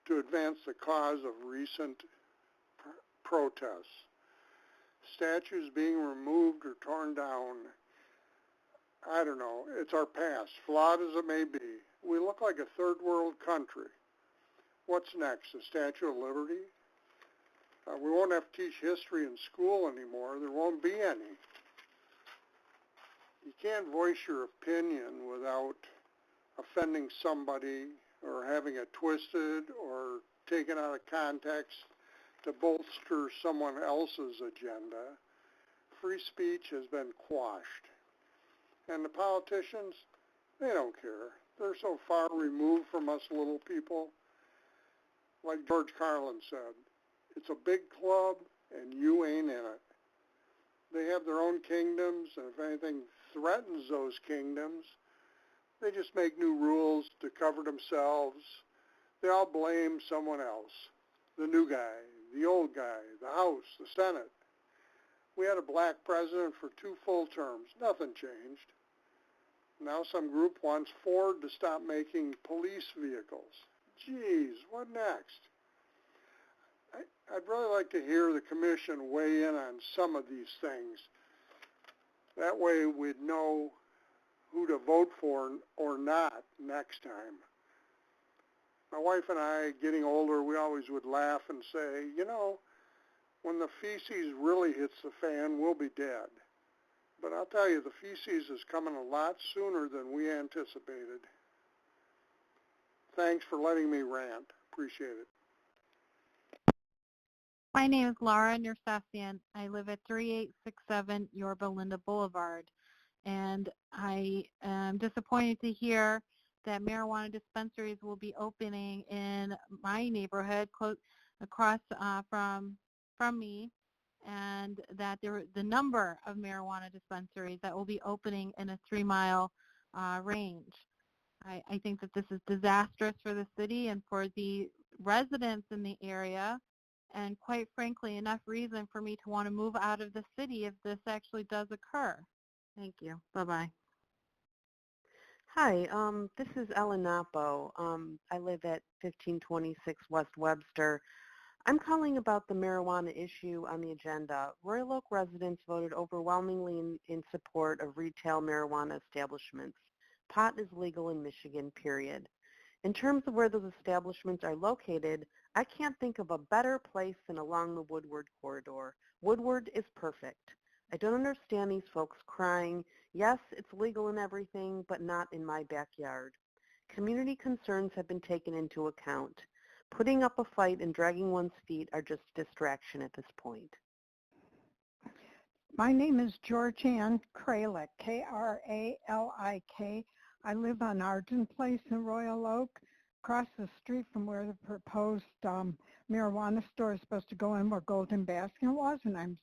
to advance the cause of recent protests. Statues being removed or torn down, I don't know, it's our past, flawed as it may be. We look like a third world country. What's next, the Statue of Liberty? We won't have to teach history in school anymore. There won't be any. You can't voice your opinion without offending somebody or having it twisted or taken out of context to bolster someone else's agenda. Free speech has been quashed. And the politicians, they don't care. They're so far removed from us little people. Like George Carlin said, it's a big club and you ain't in it. They have their own kingdoms, and if anything threatens those kingdoms, they just make new rules to cover themselves. They all blame someone else. The new guy, the old guy, the House, the Senate. We had a black president for 2 full terms. Nothing changed. Now some group wants Ford to stop making police vehicles. Geez, what next? I'd really like to hear the commission weigh in on some of these things. That way we'd know who to vote for or not next time. My wife and I, getting older, we always would laugh and say, you know, when the feces really hits the fan, we'll be dead. But I'll tell you, the feces is coming a lot sooner than we anticipated. Thanks for letting me rant. Appreciate it. My name is Laura Nersessian. I live at 3867 Yorba Linda Boulevard, and I am disappointed to hear that marijuana dispensaries will be opening in my neighborhood, close across from me, and that the number of marijuana dispensaries that will be opening in a 3-mile range. I think that this is disastrous for the city and for the residents in the area, and quite frankly, enough reason for me to want to move out of the city if this actually does occur. Thank you. Bye-bye. Hi, this is Ellen Napo. I live at 1526 West Webster. I'm calling about the marijuana issue on the agenda. Royal Oak residents voted overwhelmingly in support of retail marijuana establishments. Pot is legal in Michigan, period. In terms of where those establishments are located, I can't think of a better place than along the Woodward corridor. Woodward is perfect. I don't understand these folks crying, yes, it's legal and everything, but not in my backyard. Community concerns have been taken into account. Putting up a fight and dragging one's feet are just distraction at this point. My name is Georgianne Kralik, K-R-A-L-I-K. I live on Argent Place in Royal Oak, across the street from where the proposed marijuana store is supposed to go in, where Golden Basket was, and I'm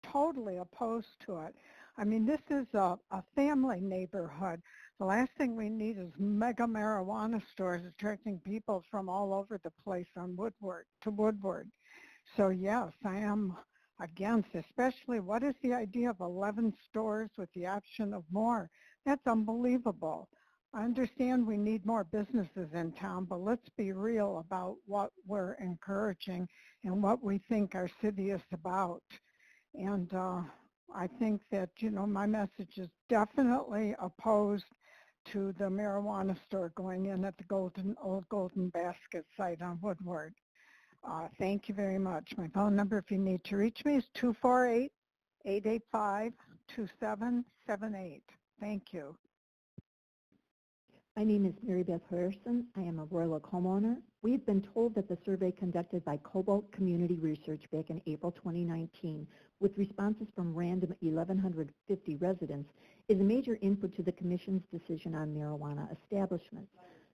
totally opposed to it. I mean, this is a family neighborhood. The last thing we need is mega marijuana stores attracting people from all over the place on Woodward to Woodward. So yes, I am against, especially what is the idea of 11 stores with the option of more? That's unbelievable. I understand we need more businesses in town, but let's be real about what we're encouraging and what we think our city is about. And I think that, you know, my message is definitely opposed to the marijuana store going in at the old Golden Basket site on Woodward. Thank you very much. My phone number, if you need to reach me, is 248-885-2778. Thank you. My name is Mary Beth Harrison. I am a Royal Oak homeowner. We've been told that the survey conducted by Cobalt Community Research back in April 2019 with responses from random 1,150 residents is a major input to the Commission's decision on marijuana establishments.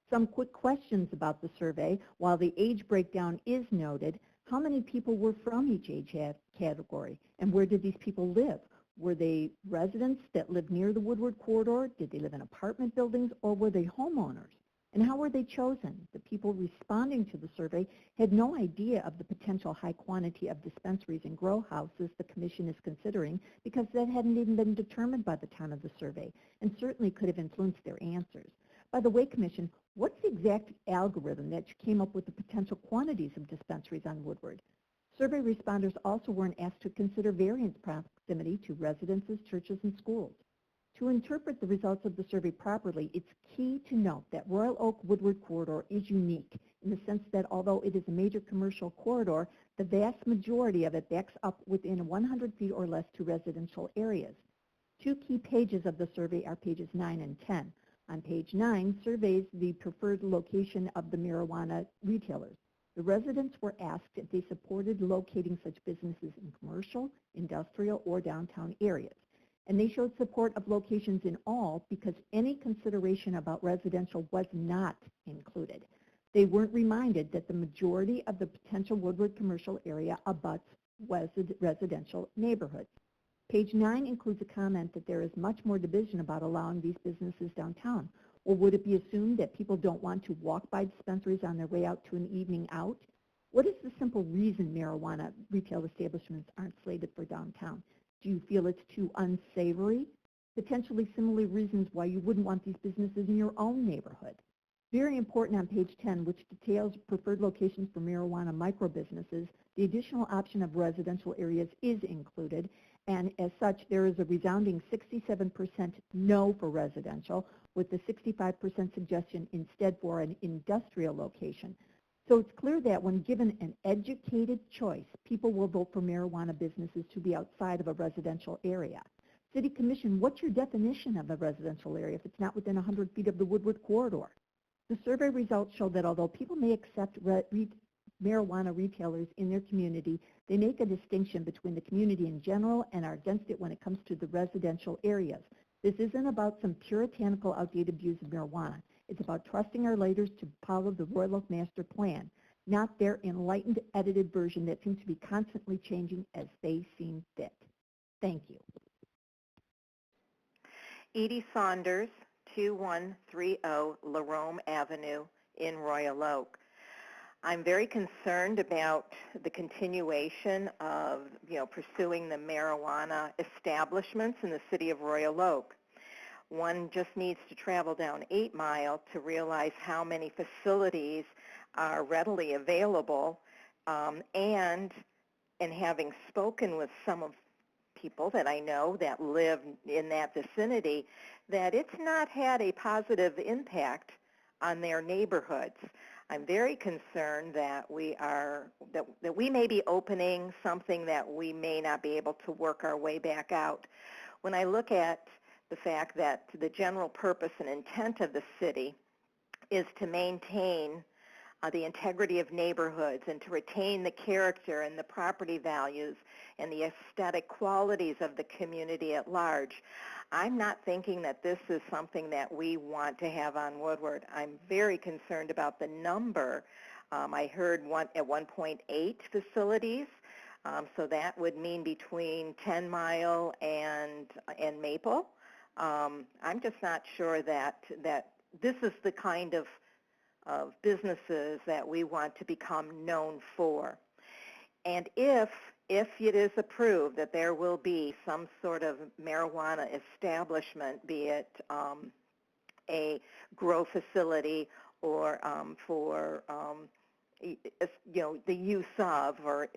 Some quick questions about the survey. While the age breakdown is noted, how many people were from each age category, and where did these people live? Were they residents that lived near the Woodward corridor? Did they live in apartment buildings, or were they homeowners? And how were they chosen? The people responding to the survey had no idea of the potential high quantity of dispensaries and grow houses the Commission is considering, because that hadn't even been determined by the time of the survey, and certainly could have influenced their answers. By the way, Commission, what's the exact algorithm that you came up with the potential quantities of dispensaries on Woodward? Survey responders also weren't asked to consider variance proximity to residences, churches, and schools. To interpret the results of the survey properly, it's key to note that Royal Oak Woodward corridor is unique in the sense that although it is a major commercial corridor, the vast majority of it backs up within 100 feet or less to residential areas. Two key pages of the survey are pages 9 and 10. On page 9, surveys the preferred location of the marijuana retailers. The residents were asked if they supported locating such businesses in commercial, industrial, or downtown areas. And they showed support of locations in all because any consideration about residential was not included. They weren't reminded that the majority of the potential Woodward commercial area abuts residential neighborhoods. Page 9 includes a comment that there is much more division about allowing these businesses downtown. Or would it be assumed that people don't want to walk by dispensaries on their way out to an evening out? What is the simple reason marijuana retail establishments aren't slated for downtown? Do you feel it's too unsavory? Potentially similar reasons why you wouldn't want these businesses in your own neighborhood. Very important on page 10, which details preferred locations for marijuana micro-businesses, the additional option of residential areas is included, and as such, there is a resounding 67% no for residential, with the 65% suggestion instead for an industrial location. So it's clear that when given an educated choice, people will vote for marijuana businesses to be outside of a residential area. City Commission, what's your definition of a residential area if it's not within 100 feet of the Woodward corridor? The survey results show that although people may accept marijuana retailers in their community, they make a distinction between the community in general and are against it when it comes to the residential areas. This isn't about some puritanical, outdated views of marijuana. It's about trusting our leaders to follow the Royal Oak Master Plan, not their enlightened, edited version that seems to be constantly changing as they seem fit. Thank you. Edie Saunders, 2130 Larome Avenue in Royal Oak. I'm very concerned about the continuation of, pursuing the marijuana establishments in the city of Royal Oak. One just needs to travel down 8 Mile to realize how many facilities are readily available, and having spoken with some of people that I know that live in that vicinity, that it's not had a positive impact on their neighborhoods. I'm very concerned that we may be opening something that we may not be able to work our way back out. When I look at the fact that the general purpose and intent of the city is to maintain the integrity of neighborhoods and to retain the character and the property values and the aesthetic qualities of the community at large, I'm not thinking that this is something that we want to have on Woodward. I'm very concerned about the number. I heard at 1.8 facilities, so that would mean between 10 Mile and Maple. I'm just not sure that this is the kind of businesses that we want to become known for. And if it is approved that there will be some sort of marijuana establishment, be it a grow facility or for the use of, or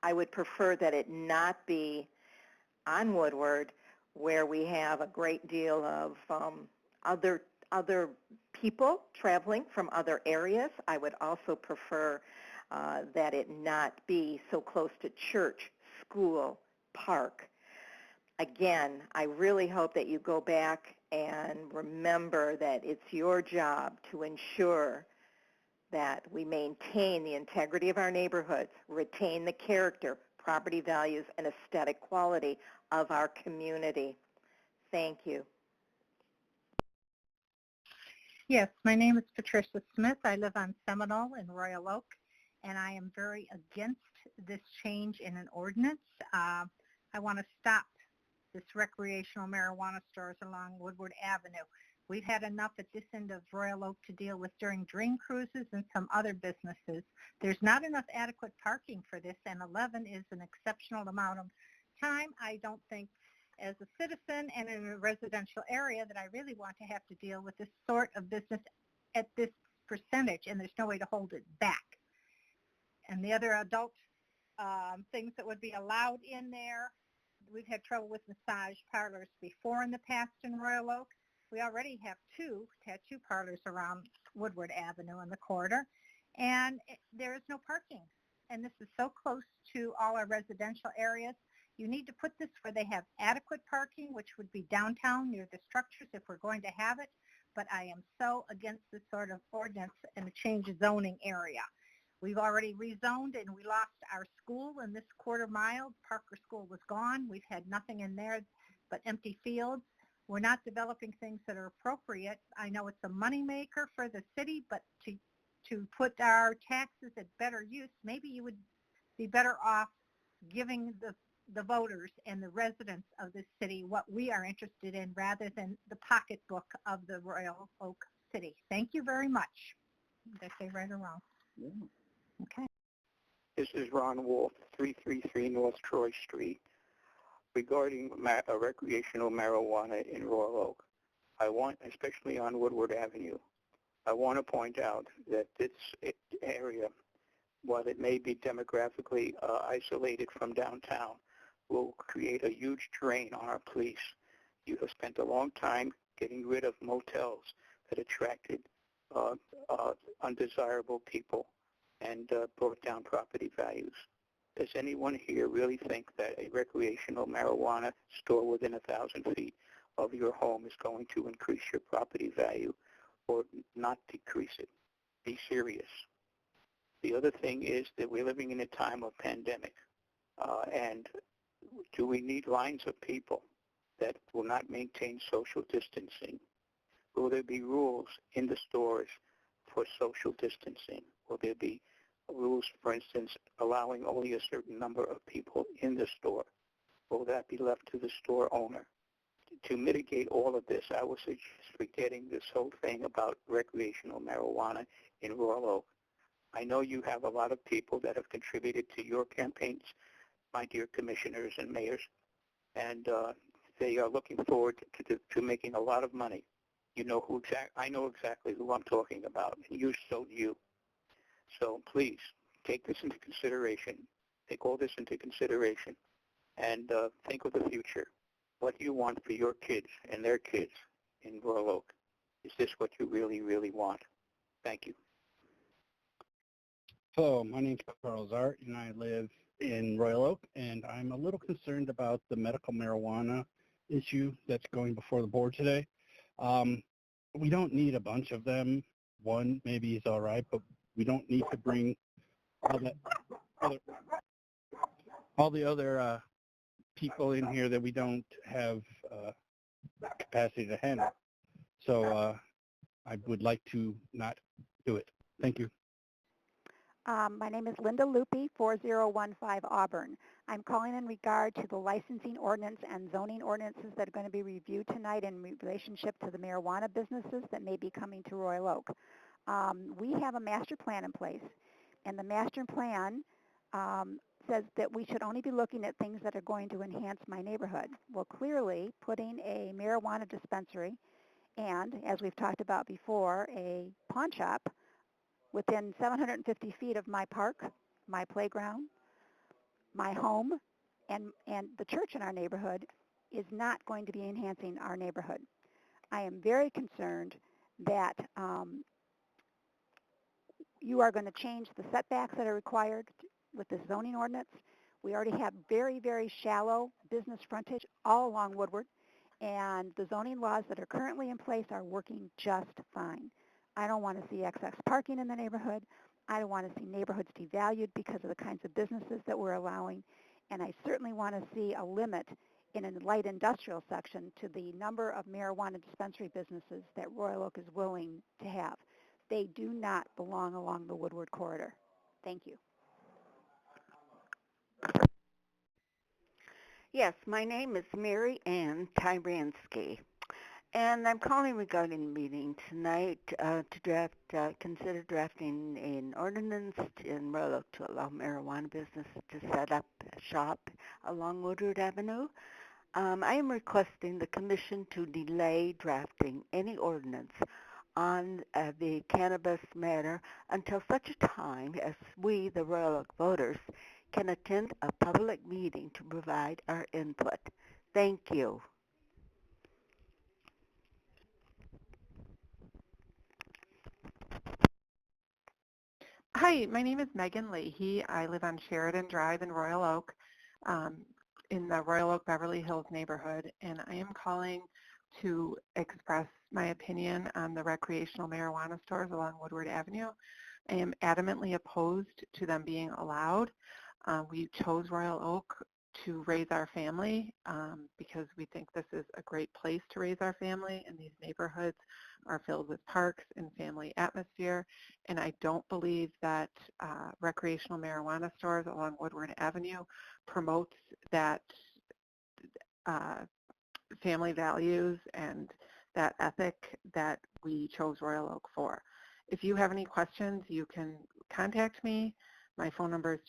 I would prefer that it not be on Woodward, where we have a great deal of other people traveling from other areas. I would also prefer that it not be so close to church, school, park. Again, I really hope that you go back and remember that it's your job to ensure that we maintain the integrity of our neighborhoods, retain the character, property values, and aesthetic quality of our community. Thank you. Yes, my name is Patricia Smith. I live on Seminole in Royal Oak, and I am very against this change in an ordinance. I want to stop this recreational marijuana stores along Woodward Avenue. We've had enough at this end of Royal Oak to deal with during dream cruises and some other businesses. There's not enough adequate parking for this, and 11 is an exceptional amount of time. I don't think, as a citizen and in a residential area, that I really want to have to deal with this sort of business at this percentage, and there's no way to hold it back. And the other adult things that would be allowed in there, we've had trouble with massage parlors before in the past in Royal Oak. We already have 2 tattoo parlors around Woodward Avenue in the corridor, and there is no parking. And this is so close to all our residential areas. You need to put this where they have adequate parking, which would be downtown near the structures if we're going to have it. But I am so against this sort of ordinance and a change of zoning area. We've already rezoned and we lost our school in this quarter mile. Parker School was gone. We've had nothing in there but empty fields. We're not developing things that are appropriate. I know it's a moneymaker for the city, but to put our taxes at better use, maybe you would be better off giving the voters and the residents of this city what we are interested in rather than the pocketbook of the Royal Oak City. Thank you very much. Did I say right or wrong? Yeah. Okay. This is Ron Wolf, 333 North Troy Street. Regarding recreational marijuana in Royal Oak, I want, especially on Woodward Avenue, I want to point out that this area, while it may be demographically isolated from downtown, will create a huge drain on our police. You have spent a long time getting rid of motels that attracted undesirable people and brought down property values. Does anyone here really think that a recreational marijuana store within 1,000 feet of your home is going to increase your property value or not decrease it? Be serious. The other thing is that we're living in a time of pandemic, and do we need lines of people that will not maintain social distancing? Will there be rules in the stores for social distancing? Will there be rules, for instance, allowing only a certain number of people in the store? Will that be left to the store owner? To mitigate all of this, I would suggest forgetting this whole thing about recreational marijuana in Royal Oak. I know you have a lot of people that have contributed to your campaigns, my dear commissioners and mayors, and they are looking forward to making a lot of money. You know I know exactly who I'm talking about, and so do you. So please, take this into consideration. Take all this into consideration and think of the future. What do you want for your kids and their kids in Royal Oak? Is this what you really, really want? Thank you. Hello, my name is Charles Art, and I live in Royal Oak, and I'm a little concerned about the medical marijuana issue that's going before the board today. We don't need a bunch of them. One maybe is all right, but we don't need to bring all the other people in here that we don't have capacity to handle. So I would like to not do it. Thank you. My name is Linda Lupi, 4015 Auburn. I'm calling in regard to the licensing ordinance and zoning ordinances that are going to be reviewed tonight in relationship to the marijuana businesses that may be coming to Royal Oak. We have a master plan in place, and the master plan says that we should only be looking at things that are going to enhance my neighborhood. Well, clearly, putting a marijuana dispensary and, as we've talked about before, a pawn shop within 750 feet of my park, my playground, my home, and the church in our neighborhood is not going to be enhancing our neighborhood. I am very concerned that you are going to change the setbacks that are required with the zoning ordinance. We already have very, very shallow business frontage all along Woodward, and the zoning laws that are currently in place are working just fine. I don't want to see excess parking in the neighborhood. I don't want to see neighborhoods devalued because of the kinds of businesses that we're allowing, and I certainly want to see a limit in a light industrial section to the number of marijuana dispensary businesses that Royal Oak is willing to have. They do not belong along the Woodward corridor. Thank you. Yes, my name is Mary Ann Tyransky, and I'm calling regarding the meeting tonight to consider drafting an ordinance in Royal Oak to allow marijuana businesses to set up shop along Woodward Avenue. I am requesting the Commission to delay drafting any ordinance on the cannabis matter until such a time as we, the Royal Oak voters, can attend a public meeting to provide our input. Thank you. Hi, my name is Megan Leahy. I live on Sheridan Drive in Royal Oak, in the Royal Oak Beverly Hills neighborhood, and I am calling to express my opinion on the recreational marijuana stores along Woodward Avenue. I am adamantly opposed to them being allowed. We chose Royal Oak to raise our family because we think this is a great place to raise our family, and these neighborhoods are filled with parks and family atmosphere, and I don't believe that recreational marijuana stores along Woodward Avenue promotes that family values and that ethic that we chose Royal Oak for. If you have any questions, you can contact me. My phone number is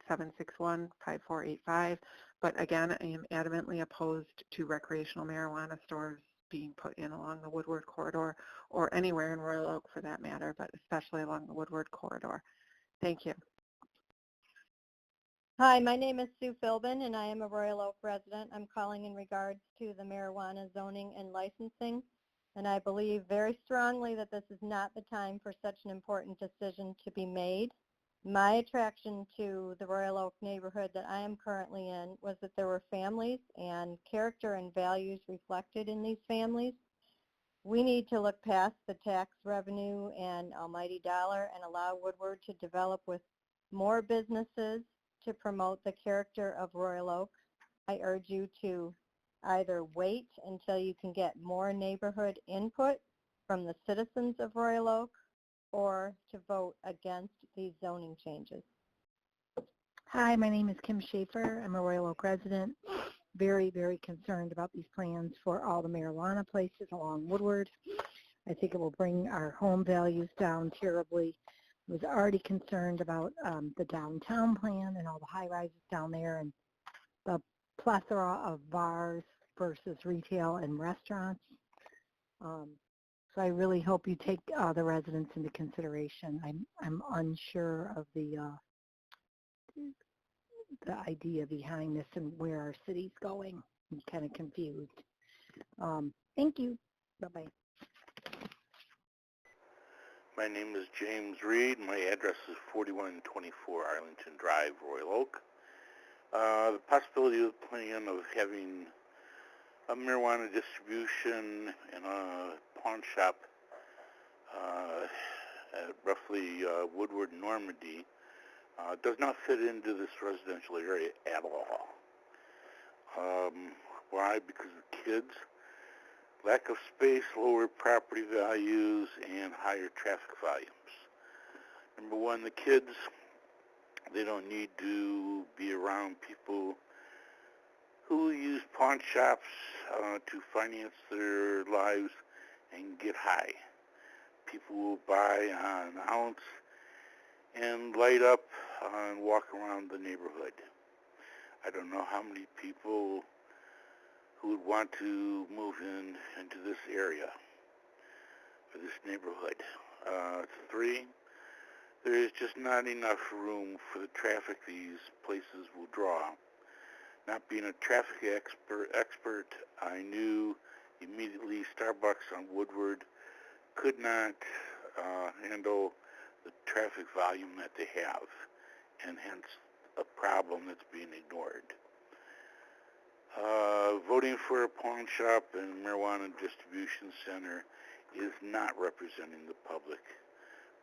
248-761-5485. But again, I am adamantly opposed to recreational marijuana stores being put in along the Woodward corridor or anywhere in Royal Oak for that matter, but especially along the Woodward corridor. Thank you. Hi, my name is Sue Philbin, and I am a Royal Oak resident. I'm calling in regards to the marijuana zoning and licensing, and I believe very strongly that this is not the time for such an important decision to be made. My attraction to the Royal Oak neighborhood that I am currently in was that there were families and character and values reflected in these families. We need to look past the tax revenue and almighty dollar and allow Woodward to develop with more businesses to promote the character of Royal Oak. I urge you to either wait until you can get more neighborhood input from the citizens of Royal Oak or to vote against these zoning changes. Hi, my name is Kim Schaefer. I'm a Royal Oak resident. Very, very concerned about these plans for all the marijuana places along Woodward. I think it will bring our home values down terribly. I was already concerned about the downtown plan and all the high-rises down there and the plethora of bars versus retail and restaurants. So I really hope you take the residents into consideration. I'm unsure of the idea behind this and where our city's going. I'm kind of confused. Thank you. Bye-bye. My name is James Reed. My address is 4124 Arlington Drive, Royal Oak. The possibility of the plan of having a marijuana distribution in a pawn shop at roughly Woodward, Normandy, does not fit into this residential area at all. Why? Because of kids, lack of space, lower property values, and higher traffic volumes. Number one, the kids, they don't need to be around people who use pawn shops to finance their lives and get high. People will buy an ounce and light up and walk around the neighborhood. I don't know how many people who would want to move into this area or this neighborhood. 3, there is just not enough room for the traffic these places will draw. Not being a traffic expert, I knew immediately Starbucks on Woodward could not handle the traffic volume that they have, and hence a problem that's being ignored. Voting for a pawn shop and marijuana distribution center is not representing the public,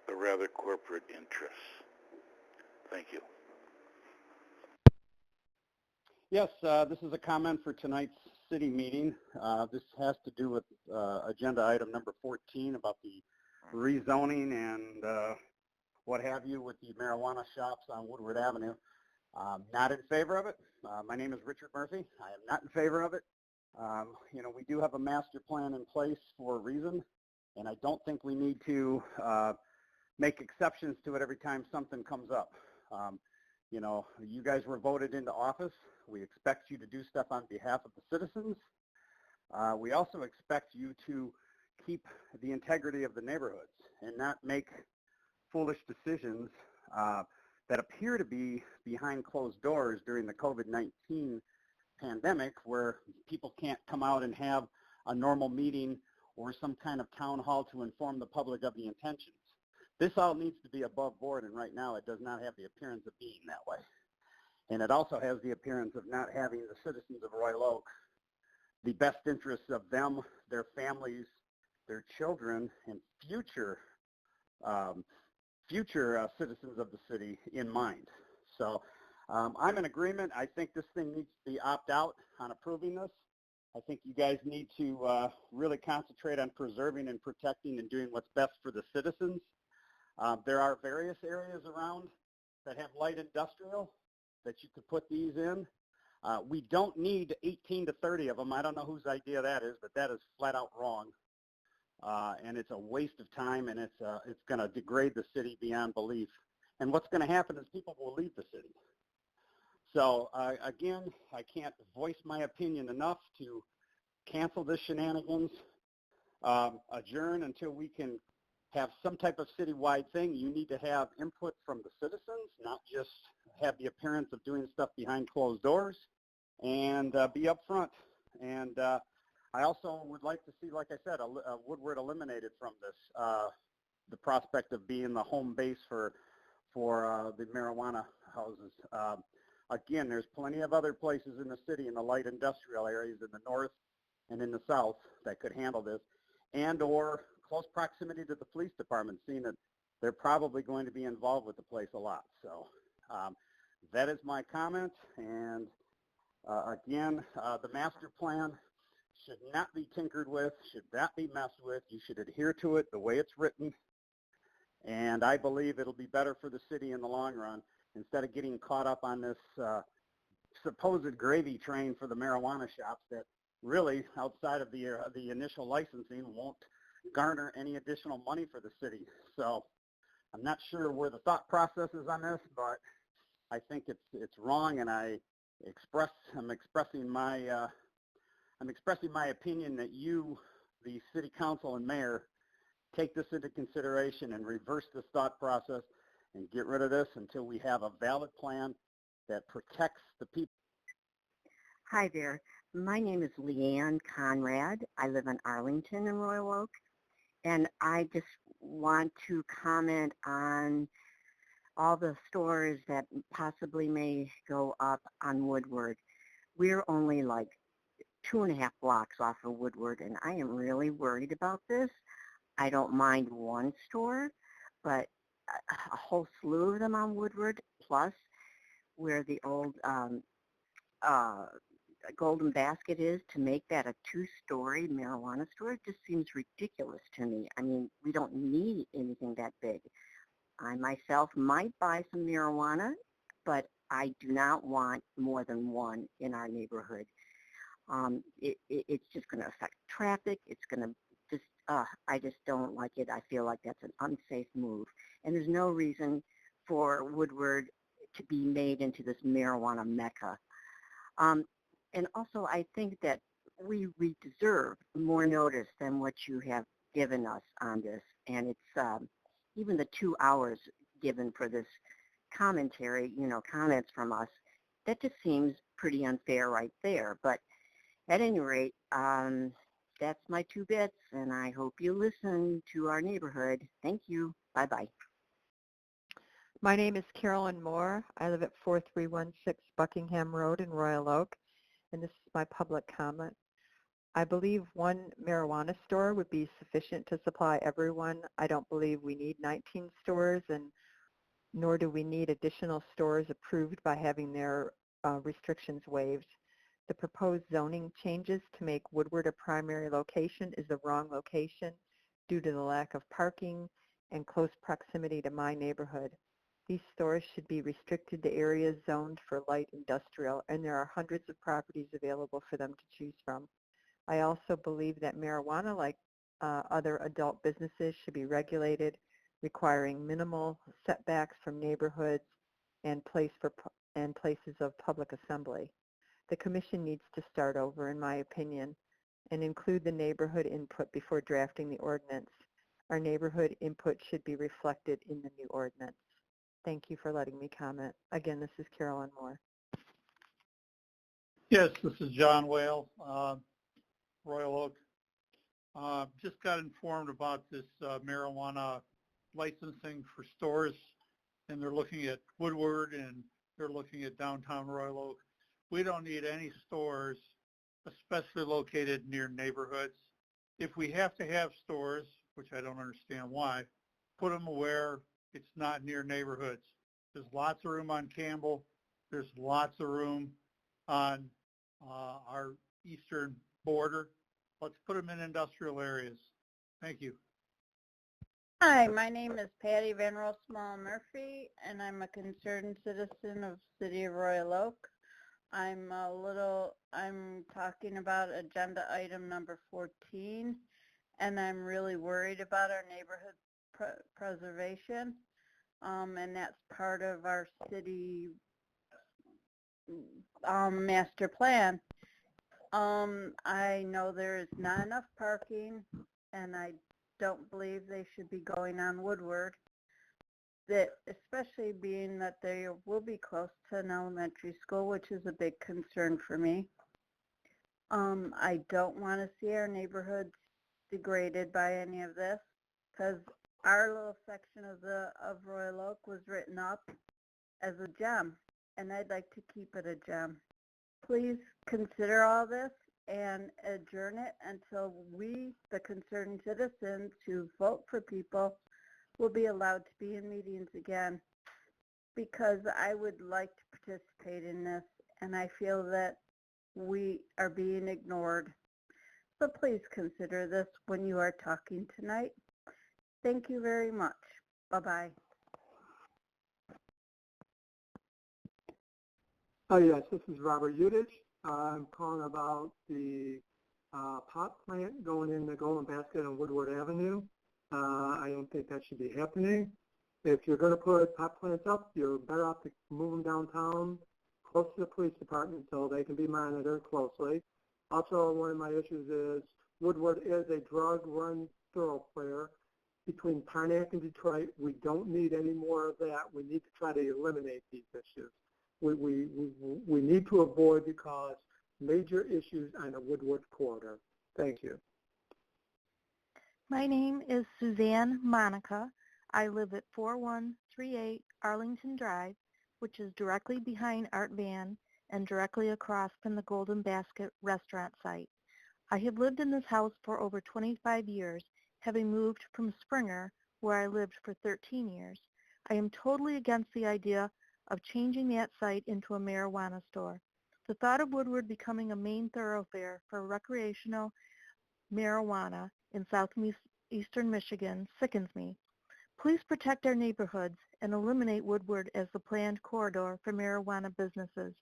but rather corporate interests. Thank you. Yes, this is a comment for tonight's city meeting. This has to do with agenda item number 14 about the rezoning and what have you with the marijuana shops on Woodward Avenue. Not in favor of it. My name is Richard Murphy. I am not in favor of it. We do have a master plan in place for a reason, and I don't think we need to make exceptions to it every time something comes up. You guys were voted into office. We expect you to do stuff on behalf of the citizens. We also expect you to keep the integrity of the neighborhoods and not make foolish decisions that appear to be behind closed doors during the COVID-19 pandemic, where people can't come out and have a normal meeting or some kind of town hall to inform the public of the intentions. This all needs to be above board, and right now it does not have the appearance of being that way. And it also has the appearance of not having the citizens of Royal Oak, the best interests of them, their families, their children, and future citizens of the city in mind. So I'm in agreement. I think this thing needs to be opt-out on approving this. I think you guys need to really concentrate on preserving and protecting and doing what's best for the citizens. There are various areas around that have light industrial that you could put these in. We don't need 18 to 30 of them. I don't know whose idea that is, but that is flat out wrong. And it's a waste of time, and it's going to degrade the city beyond belief. And what's going to happen is people will leave the city. So again, I can't voice my opinion enough to cancel this shenanigans, adjourn until we can have some type of citywide thing. You need to have input from the citizens, not just have the appearance of doing stuff behind closed doors, and be upfront. And I also would like to see, like I said, Woodward eliminated from this, the prospect of being the home base for the marijuana houses. Again, there's plenty of other places in the city in the light industrial areas in the north and in the south that could handle this, and or close proximity to the police department, seeing that they're probably going to be involved with the place a lot. So that is my comment. And again, the master plan should not be tinkered with, should not be messed with. You should adhere to it the way it's written. And I believe it'll be better for the city in the long run, instead of getting caught up on this supposed gravy train for the marijuana shops that really, outside of the initial licensing, won't garner any additional money for the city. So I'm not sure where the thought process is on this, but I think it's wrong, and I'm expressing my opinion that you, the city council and mayor, take this into consideration and reverse this thought process and get rid of this until we have a valid plan that protects the people. Hi there. My name is Leanne Conrad. I live in Arlington in Royal Oak, and I just want to comment on all the stores that possibly may go up on Woodward. We're only like 2.5 blocks off of Woodward, and I am really worried about this. I don't mind one store, but a whole slew of them on Woodward, plus where the old Golden Basket is, to make that a 2-story marijuana store just seems ridiculous to me. I mean, we don't need anything that big. I myself might buy some marijuana, but I do not want more than one in our neighborhood. It's just going to affect traffic. It's going to just, I just don't like it. I feel like that's an unsafe move. And there's no reason for Woodward to be made into this marijuana mecca. And also, I think that we deserve more notice than what you have given us on this. And it's even the 2 hours given for this commentary, comments from us, that just seems pretty unfair right there. But at any rate, that's my 2 bits, and I hope you listen to our neighborhood. Thank you. Bye-bye. My name is Carolyn Moore. I live at 4316 Buckingham Road in Royal Oak, and this is my public comment. I believe one marijuana store would be sufficient to supply everyone. I don't believe we need 19 stores, and nor do we need additional stores approved by having their restrictions waived. The proposed zoning changes to make Woodward a primary location is the wrong location due to the lack of parking and close proximity to my neighborhood. These stores should be restricted to areas zoned for light industrial, and there are hundreds of properties available for them to choose from. I also believe that marijuana, like other adult businesses, should be regulated, requiring minimal setbacks from neighborhoods and places of public assembly. The Commission needs to start over, in my opinion, and include the neighborhood input before drafting the ordinance. Our neighborhood input should be reflected in the new ordinance. Thank you for letting me comment. Again, this is Carolyn Moore. Yes, this is John Whale, Royal Oak. Just got informed about this marijuana licensing for stores, and they're looking at Woodward and they're looking at downtown Royal Oak. We don't need any stores, especially located near neighborhoods. If we have to have stores, which I don't understand why, put them where it's not near neighborhoods. There's lots of room on Campbell. There's lots of room on our eastern border. Let's put them in industrial areas. Thank you. Hi, my name is Patty Van Roosmall Murphy, and I'm a concerned citizen of City of Royal Oak. I'm talking about agenda item number 14, and I'm really worried about our neighborhood preservation, and that's part of our city master plan. I know there is not enough parking, and I don't believe they should be going on Woodward, that especially being that they will be close to an elementary school, which is a big concern for me. I don't want to see our neighborhoods degraded by any of this, because our little section of Royal Oak was written up as a gem, and I'd like to keep it a gem. Please consider all this and adjourn it until we, the concerned citizens who vote for people, will be allowed to be in meetings again, because I would like to participate in this, and I feel that we are being ignored. So please consider this when you are talking tonight. Thank you very much. Bye-bye. Yes, this is Robert Udich. I'm calling about the pot plant going in the Golden Basket on Woodward Avenue. I don't think that should be happening. If you're going to put pot plants up, you're better off to move them downtown, close to the police department so they can be monitored closely. Also, one of my issues is Woodward is a drug-run thoroughfare between Pontiac and Detroit. We don't need any more of that. We need to try to eliminate these issues. We need to avoid to cause major issues on the Woodward corridor. Thank you. My name is Suzanne Monica. I live at 4138 Arlington Drive, which is directly behind Art Van and directly across from the Golden Basket restaurant site. I have lived in this house for over 25 years, having moved from Springer, where I lived for 13 years. I am totally against the idea of changing that site into a marijuana store. The thought of Woodward becoming a main thoroughfare for recreational marijuana in southeastern Michigan sickens me. Please protect our neighborhoods and eliminate Woodward as the planned corridor for marijuana businesses.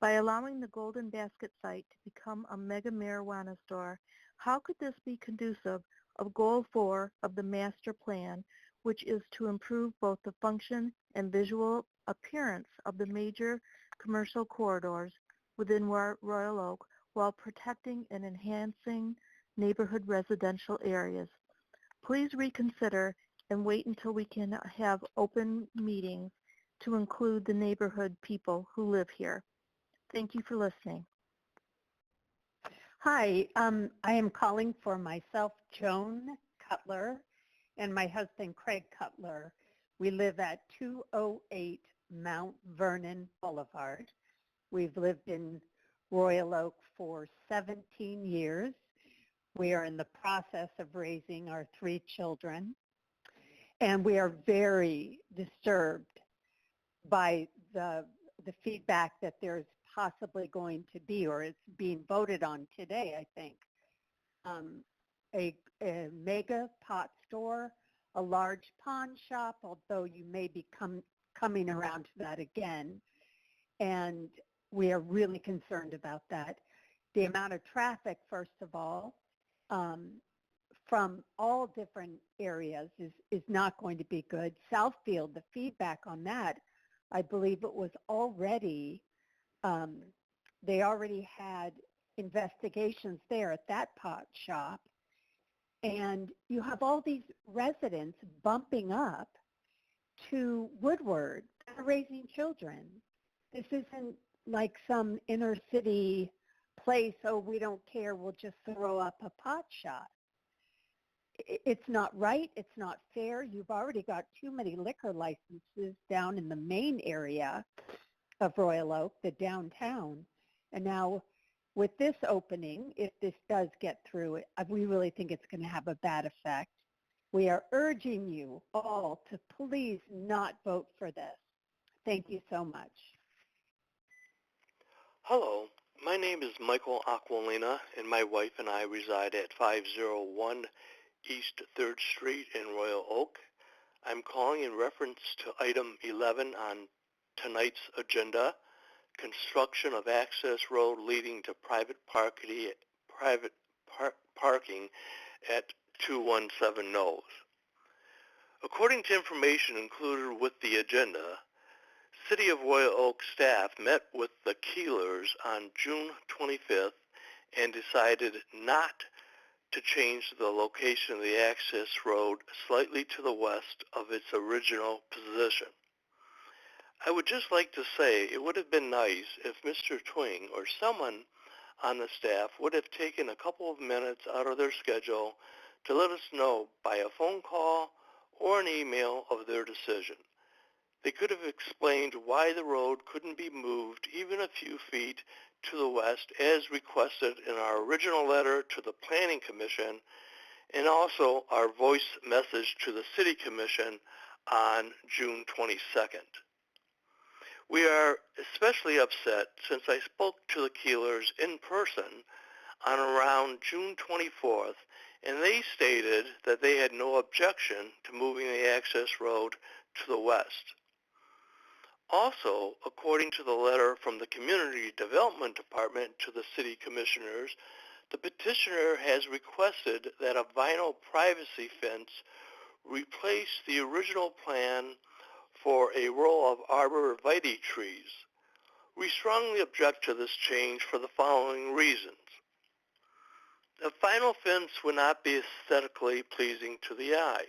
By allowing the Golden Basket site to become a mega marijuana store, how could this be conducive of Goal 4 of the master plan, which is to improve both the function and visual appearance of the major commercial corridors within Royal Oak while protecting and enhancing neighborhood residential areas? Please reconsider and wait until we can have open meetings to include the neighborhood people who live here. Thank you for listening. Hi, I am calling for myself, Joan Cutler, and my husband, Craig Cutler. We live at 208 Mount Vernon Boulevard. We've lived in Royal Oak for 17 years. We are in the process of raising our 3 children, and we are very disturbed by the feedback that there's possibly going to be, or it's being voted on today, I think, a mega pot store, a large pawn shop, although you may be coming around to that again, and we are really concerned about that. The amount of traffic, first of all, from all different areas is not going to be good. Southfield, the feedback on that, I believe it was already, they already had investigations there at that pot shop. And you have all these residents bumping up to Woodward that are raising children. This isn't like some inner city place, oh, we don't care, we'll just throw up a pot shop. It's not right, it's not fair. You've already got too many liquor licenses down in the main area of Royal Oak, the downtown. And now with this opening, if this does get through, we really think it's going to have a bad effect. We are urging you all to please not vote for this. Thank you so much. Hello, my name is Michael Aquilina, and my wife and I reside at 501 East 3rd Street in Royal Oak. I'm calling in reference to item 11 on tonight's agenda, construction of access road leading to private parking at 217 Knowles. According to information included with the agenda, City of Royal Oak staff met with the Keelers on June 25th and decided not to change the location of the access road slightly to the west of its original position. I would just like to say it would have been nice if Mr. Twing or someone on the staff would have taken a couple of minutes out of their schedule to let us know by a phone call or an email of their decision. They could have explained why the road couldn't be moved even a few feet to the west as requested in our original letter to the Planning Commission and also our voice message to the City Commission on June 22nd. We are especially upset since I spoke to the Keelers in person on around June 24th, and they stated that they had no objection to moving the access road to the west. Also, according to the letter from the Community Development Department to the City Commissioners, the petitioner has requested that a vinyl privacy fence replace the original plan for a row of arborvitae trees. We strongly object to this change for the following reasons. A vinyl fence would not be aesthetically pleasing to the eye.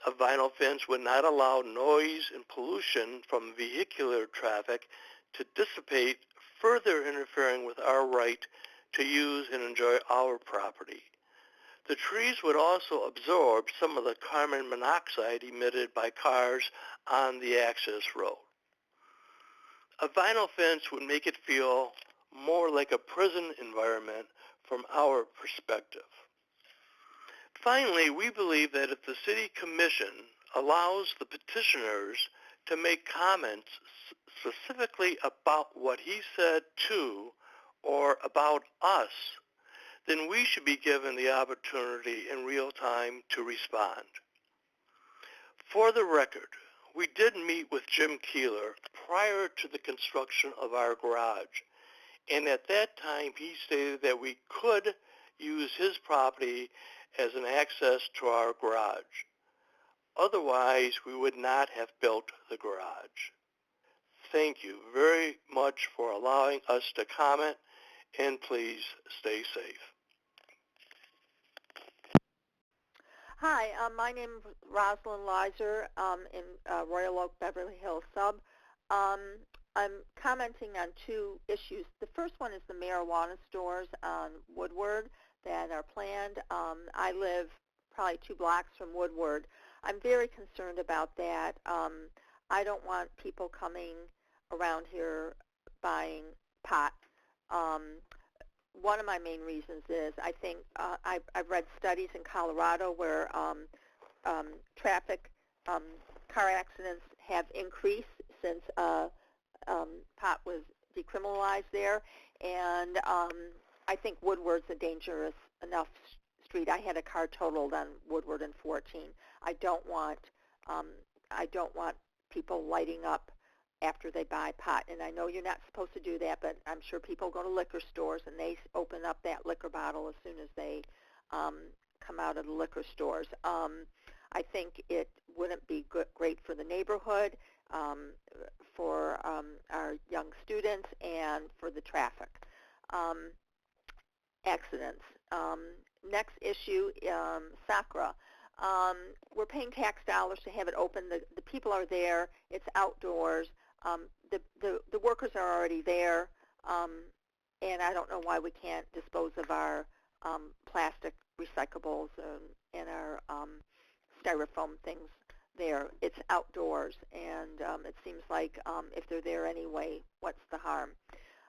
A vinyl fence would not allow noise and pollution from vehicular traffic to dissipate, further interfering with our right to use and enjoy our property. The trees would also absorb some of the carbon monoxide emitted by cars on the access road. A vinyl fence would make it feel more like a prison environment from our perspective. Finally, we believe that if the City Commission allows the petitioners to make comments specifically about what he said to or about us, then we should be given the opportunity in real time to respond. For the record, we did meet with Jim Keeler prior to the construction of our garage, and at that time he stated that we could use his property as an access to our garage. Otherwise, we would not have built the garage. Thank you very much for allowing us to comment, and please stay safe. Hi, my name is Rosalind Lizer in Royal Oak, Beverly Hills Sub. I'm commenting on 2 issues. The first one is the marijuana stores on Woodward that are planned. I live probably 2 blocks from Woodward. I'm very concerned about that. I don't want people coming around here buying pot. One of my main reasons is I think I've read studies in Colorado where traffic car accidents have increased since pot was decriminalized there, and I think Woodward's a dangerous enough street. I had a car totaled on Woodward and 14. I don't want people lighting up after they buy pot, and I know you're not supposed to do that, but I'm sure people go to liquor stores and they open up that liquor bottle as soon as they come out of the liquor stores. I think it wouldn't be great for the neighborhood, for our young students, and for the traffic. Accidents. Next issue, SACRA. We're paying tax dollars to have it open. The people are there. It's outdoors. The workers are already there, and I don't know why we can't dispose of our plastic recyclables and our styrofoam things there. It's outdoors, and it seems like if they're there anyway, what's the harm?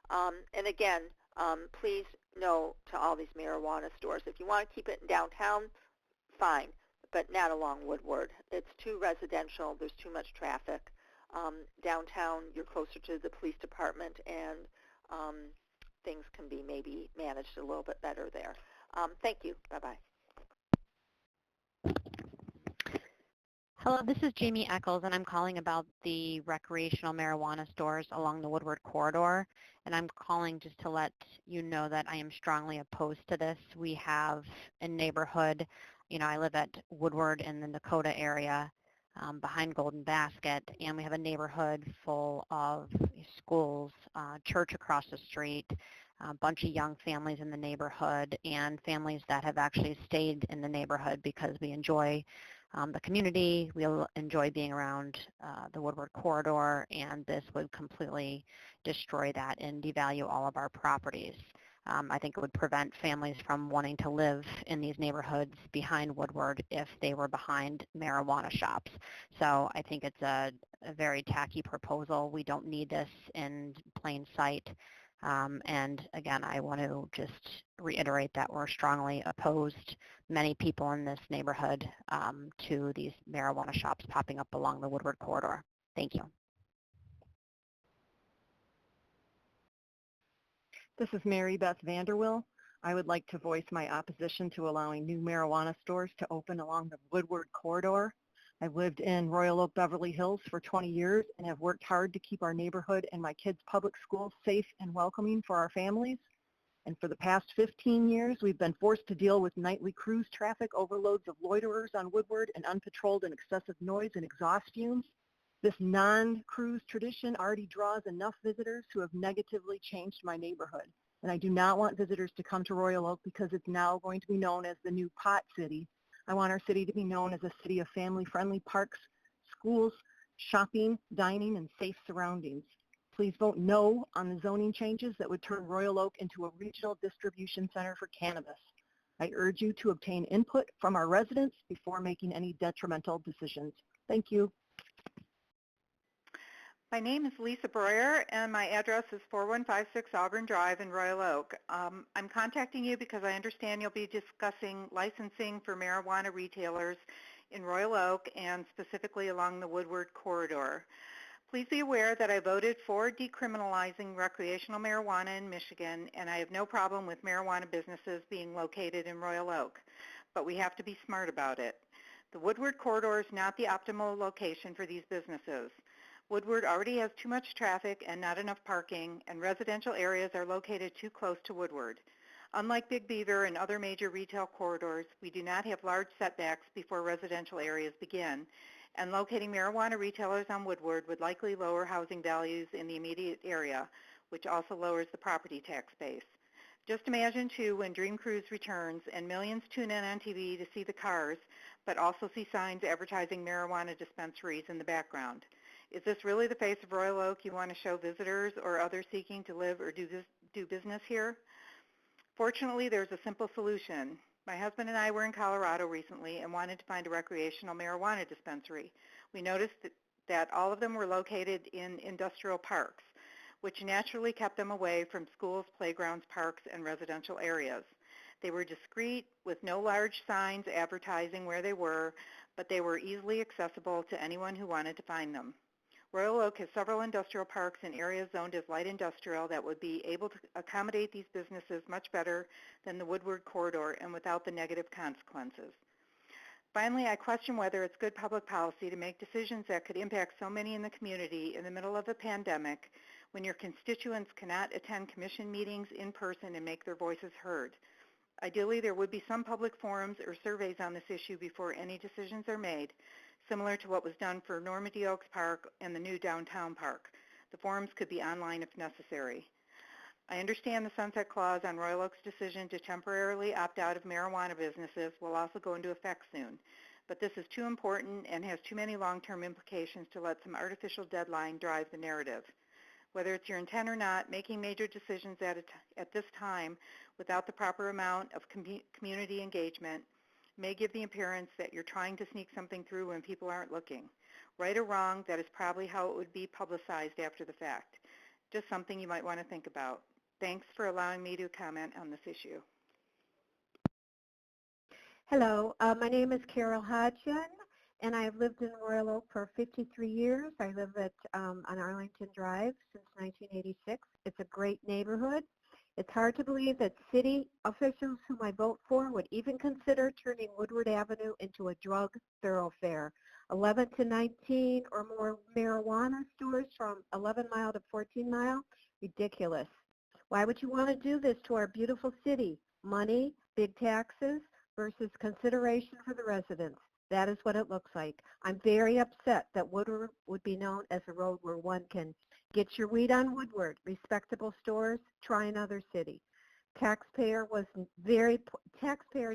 And again, please no to all these marijuana stores. If you want to keep it in downtown, fine, but not along Woodward. It's too residential. There's too much traffic. Downtown, you're closer to the police department, and things can be maybe managed a little bit better there. Thank you. Bye-bye. Hello, this is Jamie Eccles, and I'm calling about the recreational marijuana stores along the Woodward corridor. And I'm calling just to let you know that I am strongly opposed to this. We have a neighborhood, I live at Woodward in the Dakota area behind Golden Basket, and we have a neighborhood full of schools, church across the street, a bunch of young families in the neighborhood, and families that have actually stayed in the neighborhood because we enjoy the community. We'll enjoy being around the Woodward corridor, and this would completely destroy that and devalue all of our properties. I think it would prevent families from wanting to live in these neighborhoods behind Woodward if they were behind marijuana shops. So I think it's a very tacky proposal. We don't need this in plain sight. And again, I want to just reiterate that we're strongly opposed, many people in this neighborhood, to these marijuana shops popping up along the Woodward corridor. Thank you. This is Mary Beth Vanderwill. I would like to voice my opposition to allowing new marijuana stores to open along the Woodward corridor. I've lived in Royal Oak, Beverly Hills for 20 years and have worked hard to keep our neighborhood and my kids' public schools safe and welcoming for our families. And for the past 15 years, we've been forced to deal with nightly cruise traffic, overloads of loiterers on Woodward, and unpatrolled and excessive noise and exhaust fumes. This non-cruise tradition already draws enough visitors who have negatively changed my neighborhood. And I do not want visitors to come to Royal Oak because it's now going to be known as the new pot city. I want our city to be known as a city of family-friendly parks, schools, shopping, dining, and safe surroundings. Please vote no on the zoning changes that would turn Royal Oak into a regional distribution center for cannabis. I urge you to obtain input from our residents before making any detrimental decisions. Thank you. My name is Lisa Breuer, and my address is 4156 Auburn Drive in Royal Oak. I'm contacting you because I understand you'll be discussing licensing for marijuana retailers in Royal Oak and specifically along the Woodward corridor. Please be aware that I voted for decriminalizing recreational marijuana in Michigan, and I have no problem with marijuana businesses being located in Royal Oak, but we have to be smart about it. The Woodward corridor is not the optimal location for these businesses. Woodward already has too much traffic and not enough parking, and residential areas are located too close to Woodward. Unlike Big Beaver and other major retail corridors, we do not have large setbacks before residential areas begin, and locating marijuana retailers on Woodward would likely lower housing values in the immediate area, which also lowers the property tax base. Just imagine, too, when Dream Cruise returns and millions tune in on TV to see the cars, but also see signs advertising marijuana dispensaries in the background. Is this really the face of Royal Oak you want to show visitors or others seeking to live or do business here? Fortunately, there's a simple solution. My husband and I were in Colorado recently and wanted to find a recreational marijuana dispensary. We noticed that all of them were located in industrial parks, which naturally kept them away from schools, playgrounds, parks, and residential areas. They were discreet with no large signs advertising where they were, but they were easily accessible to anyone who wanted to find them. Royal Oak has several industrial parks in areas zoned as light industrial that would be able to accommodate these businesses much better than the Woodward corridor and without the negative consequences. Finally, I question whether it's good public policy to make decisions that could impact so many in the community in the middle of a pandemic when your constituents cannot attend commission meetings in person and make their voices heard. Ideally, there would be some public forums or surveys on this issue before any decisions are made, similar to what was done for Normandy Oaks Park and the new downtown park. The forums could be online if necessary. I understand the sunset clause on Royal Oak's decision to temporarily opt out of marijuana businesses will also go into effect soon, but this is too important and has too many long-term implications to let some artificial deadline drive the narrative. Whether it's your intent or not, making major decisions at this time without the proper amount of community engagement may give the appearance that you're trying to sneak something through when people aren't looking. Right or wrong, that is probably how it would be publicized after the fact. Just something you might want to think about. Thanks for allowing me to comment on this issue. Hello, my name is Carol Hodgson, and I have lived in Royal Oak for 53 years. I live on Arlington Drive since 1986. It's a great neighborhood. It's hard to believe that city officials whom I vote for would even consider turning Woodward Avenue into a drug thoroughfare. 11 to 19 or more marijuana stores from 11 Mile to 14 Mile? Ridiculous. Why would you want to do this to our beautiful city? Money, big taxes, versus consideration for the residents. That is what it looks like. I'm very upset that Woodward would be known as a road where one can get your weed on Woodward. Respectable stores, try another city. Taxpayer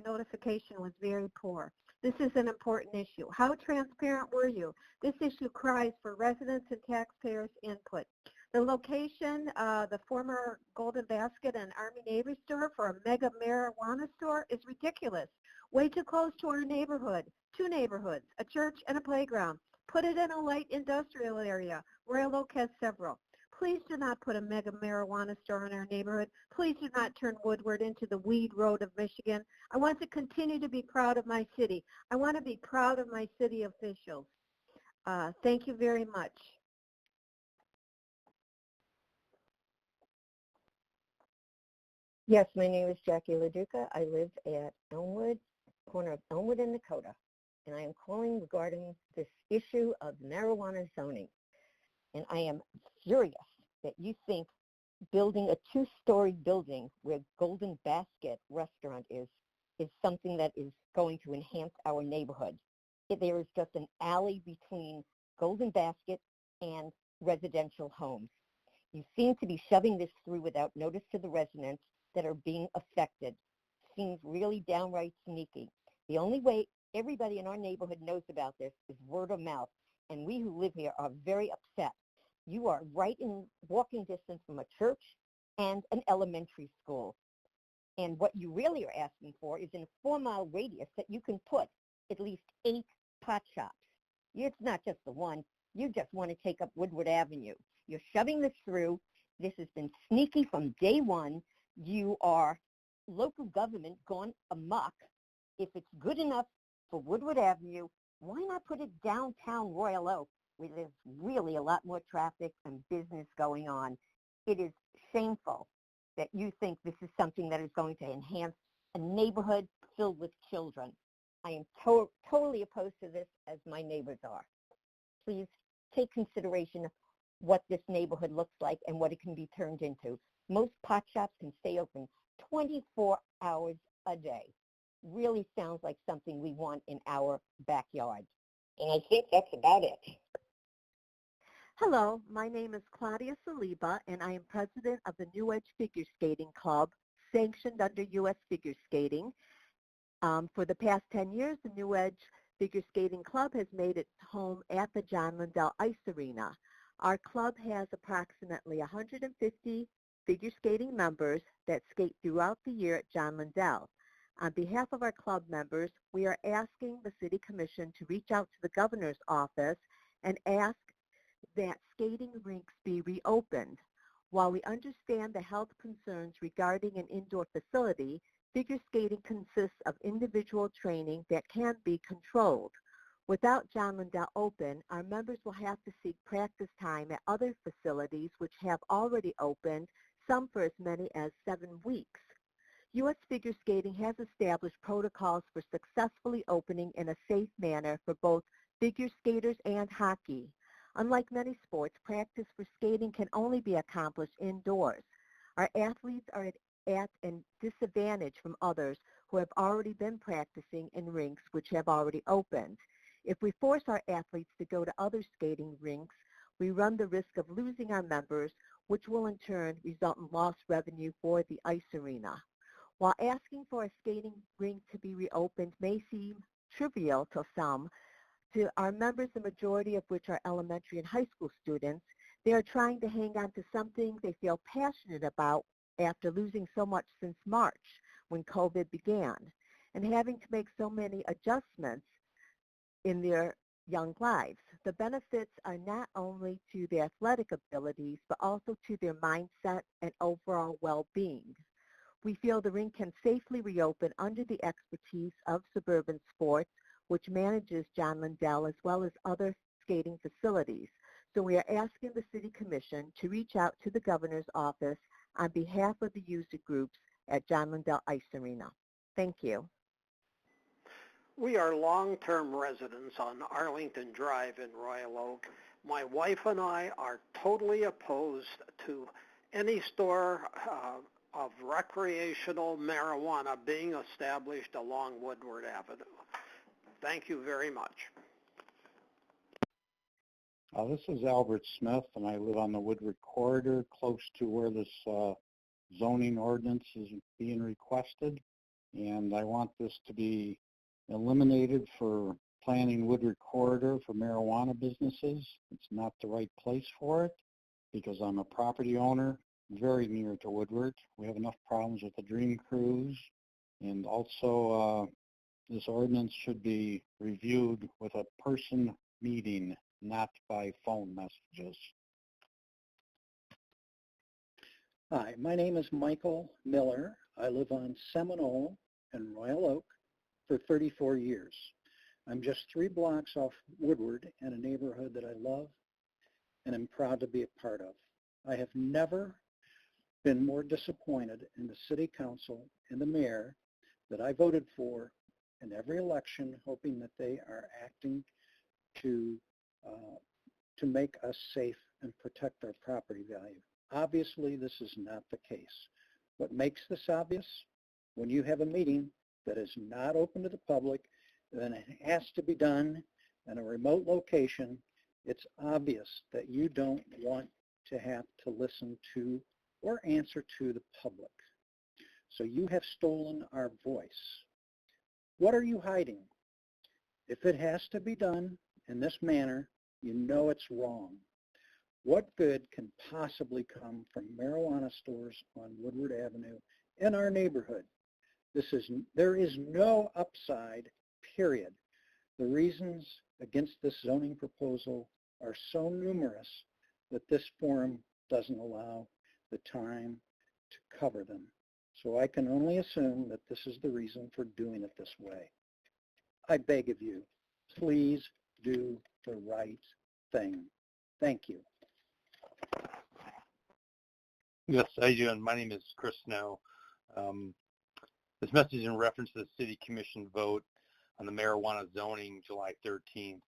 notification was very poor. This is an important issue. How transparent were you? This issue cries for residents and taxpayers' input. The location, the former Golden Basket and Army Navy store for a mega marijuana store is ridiculous. Way too close to our neighborhood. Two neighborhoods, a church and a playground. Put it in a light industrial area. Royal Oak has several. Please do not put a mega marijuana store in our neighborhood. Please do not turn Woodward into the weed road of Michigan. I want to continue to be proud of my city. I want to be proud of my city officials. Thank you very much. Yes, my name is Jackie LaDuca. I live at Elmwood, corner of Elmwood and Dakota, and I am calling regarding this issue of marijuana zoning. And I am furious that you think building a two-story building where Golden Basket restaurant is something that is going to enhance our neighborhood. There is just an alley between Golden Basket and residential homes. You seem to be shoving this through without notice to the residents that are being affected. Seems really downright sneaky. The only way everybody in our neighborhood knows about this is word of mouth, and we who live here are very upset. You are right in walking distance from a church and an elementary school. And what you really are asking for is in a 4-mile radius that you can put at least 8 pot shops. It's not just the one. You just want to take up Woodward Avenue. You're shoving this through. This has been sneaky from day one. You are local government gone amok. If it's good enough for Woodward Avenue, why not put it downtown Royal Oak where there's really a lot more traffic and business going on? It is shameful that you think this is something that is going to enhance a neighborhood filled with children. I am totally opposed to this, as my neighbors are. Please take consideration of what this neighborhood looks like and what it can be turned into. Most pot shops can stay open 24 hours a day. Really sounds like something we want in our backyard. And I think that's about it. Hello, my name is Claudia Saliba, and I am president of the New Edge Figure Skating Club, sanctioned under U.S. Figure Skating. For the past 10 years, the New Edge Figure Skating Club has made its home at the John Lindell Ice Arena. Our club has approximately 150 figure skating members that skate throughout the year at John Lindell. On behalf of our club members, we are asking the City Commission to reach out to the Governor's office and ask that skating rinks be reopened. While we understand the health concerns regarding an indoor facility, figure skating consists of individual training that can be controlled. Without John Lindell open, our members will have to seek practice time at other facilities which have already opened, some for as many as 7 weeks. U.S. Figure Skating has established protocols for successfully opening in a safe manner for both figure skaters and hockey. Unlike many sports, practice for skating can only be accomplished indoors. Our athletes are at a disadvantage from others who have already been practicing in rinks which have already opened. If we force our athletes to go to other skating rinks, we run the risk of losing our members, which will in turn result in lost revenue for the ice arena. While asking for a skating rink to be reopened may seem trivial to some, to our members, the majority of which are elementary and high school students, they are trying to hang on to something they feel passionate about after losing so much since March when COVID began, and having to make so many adjustments in their young lives. The benefits are not only to their athletic abilities, but also to their mindset and overall well-being. We feel the rink can safely reopen under the expertise of Suburban Sports, which manages John Lindell as well as other skating facilities. So we are asking the City Commission to reach out to the Governor's office on behalf of the user groups at John Lindell Ice Arena. Thank you. We are long-term residents on Arlington Drive in Royal Oak. My wife and I are totally opposed to any store of recreational marijuana being established along Woodward Avenue. Thank you very much. This is Albert Smith, and I live on the Woodward corridor, close to where this zoning ordinance is being requested. And I want this to be eliminated for planning Woodward corridor for marijuana businesses. It's not the right place for it because I'm a property owner very near to Woodward. We have enough problems with the Dream Cruise, and also this ordinance should be reviewed with a person meeting, not by phone messages. Hi, my name is Michael Miller. I live on Seminole in Royal Oak for 34 years. I'm just 3 blocks off Woodward in a neighborhood that I love and am proud to be a part of. I have never been more disappointed in the City Council and the Mayor that I voted for in every election, hoping that they are acting to make us safe and protect our property value. Obviously, this is not the case. What makes this obvious? When you have a meeting that is not open to the public, then it has to be done in a remote location, it's obvious that you don't want to have to listen to or answer to the public. So you have stolen our voice. What are you hiding? If it has to be done in this manner, you know it's wrong. What good can possibly come from marijuana stores on Woodward Avenue in our neighborhood? There is no upside, period. The reasons against this zoning proposal are so numerous that this forum doesn't allow the time to cover them. So I can only assume that this is the reason for doing it this way. I beg of you, please do the right thing. Thank you. Yes, how you doing? My name is Chris Snow. This message is in reference to the City Commission vote on the marijuana zoning July 13th.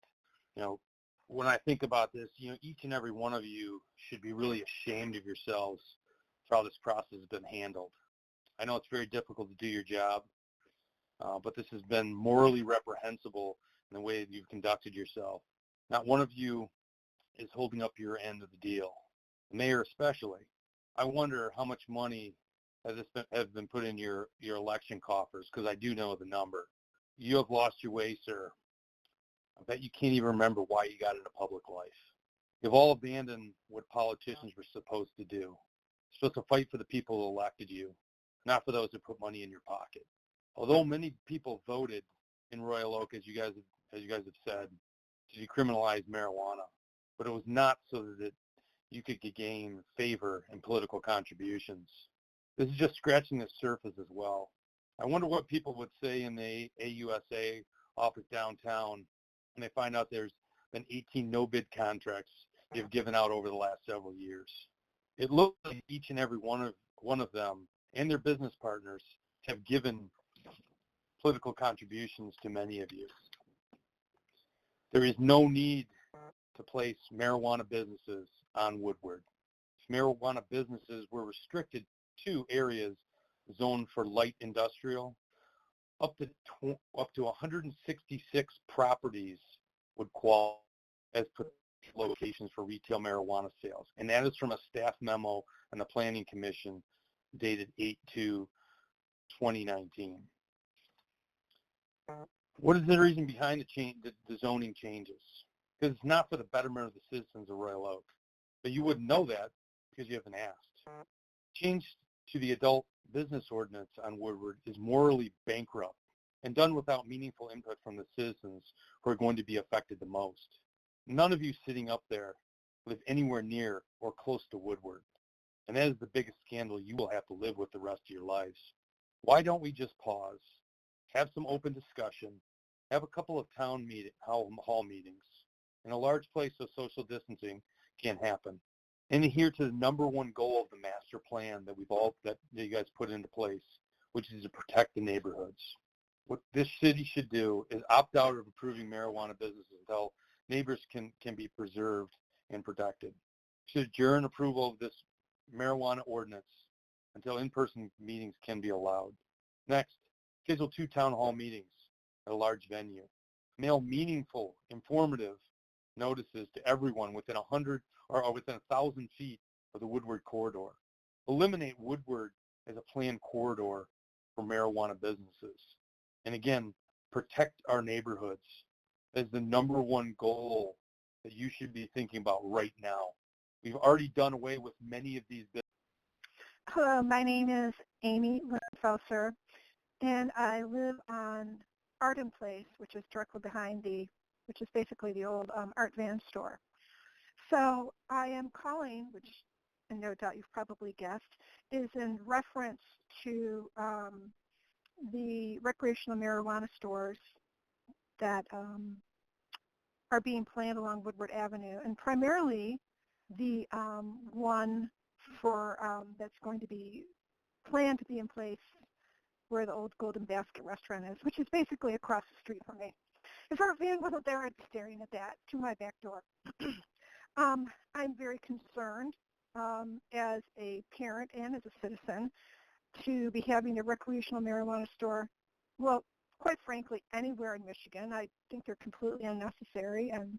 When I think about this, each and every one of you should be really ashamed of yourselves for how this process has been handled. I know it's very difficult to do your job, but this has been morally reprehensible in the way that you've conducted yourself. Not one of you is holding up your end of the deal, the mayor especially. I wonder how much money has been put in your election coffers, because I do know the number. You have lost your way, sir. I bet you can't even remember why you got into public life. You've all abandoned what politicians were supposed to do. You're supposed to fight for the people who elected you, not for those who put money in your pocket. Although many people voted in Royal Oak, as you guys have said, to decriminalize marijuana, but it was not so that you could gain favor and political contributions. This is just scratching the surface as well. I wonder what people would say in the AUSA office downtown when they find out there's been 18 no-bid contracts they've given out over the last several years. It looks like each and every one of them and their business partners have given political contributions to many of you. There is no need to place marijuana businesses on Woodward. Marijuana businesses were restricted to areas zoned for light industrial. Up to 166 properties would qualify as locations for retail marijuana sales, and that is from a staff memo on the Planning Commission dated 8/2/2019. What is the reason behind the zoning changes? Because it's not for the betterment of the citizens of Royal Oak. But you wouldn't know that because you haven't asked. Change to the adult business ordinance on Woodward is morally bankrupt and done without meaningful input from the citizens who are going to be affected the most. None of you sitting up there live anywhere near or close to Woodward, and that is the biggest scandal you will have to live with the rest of your lives. Why don't we just pause, have some open discussion, have a couple of town hall meetings, in a large place so social distancing can happen, and adhere to the number one goal of the master plan that that you guys put into place, which is to protect the neighborhoods. What this city should do is opt out of approving marijuana businesses until neighbors can be preserved and protected. Should adjourn approval of this marijuana ordinance until in-person meetings can be allowed. Next, schedule 2 town hall meetings at a large venue. Mail meaningful, informative notices to everyone within 100 or within 1,000 feet of the Woodward corridor. Eliminate Woodward as a planned corridor for marijuana businesses. And again, protect our neighborhoods as the number one goal that you should be thinking about right now. We've already done away with many of these businesses. Hello, my name is Amy Lindfelser, and I live on Arden Place, which is directly behind which is basically the old Art Van store. So I am calling, which no doubt you've probably guessed, is in reference to the recreational marijuana stores that are being planned along Woodward Avenue, and primarily the one for that's going to be planned to be in place where the old Golden Basket restaurant is, which is basically across the street from me. If our van wasn't there, I'd be staring at that to my back door. I'm very concerned as a parent and as a citizen to be having a recreational marijuana store, well, quite frankly, anywhere in Michigan. I think they're completely unnecessary, and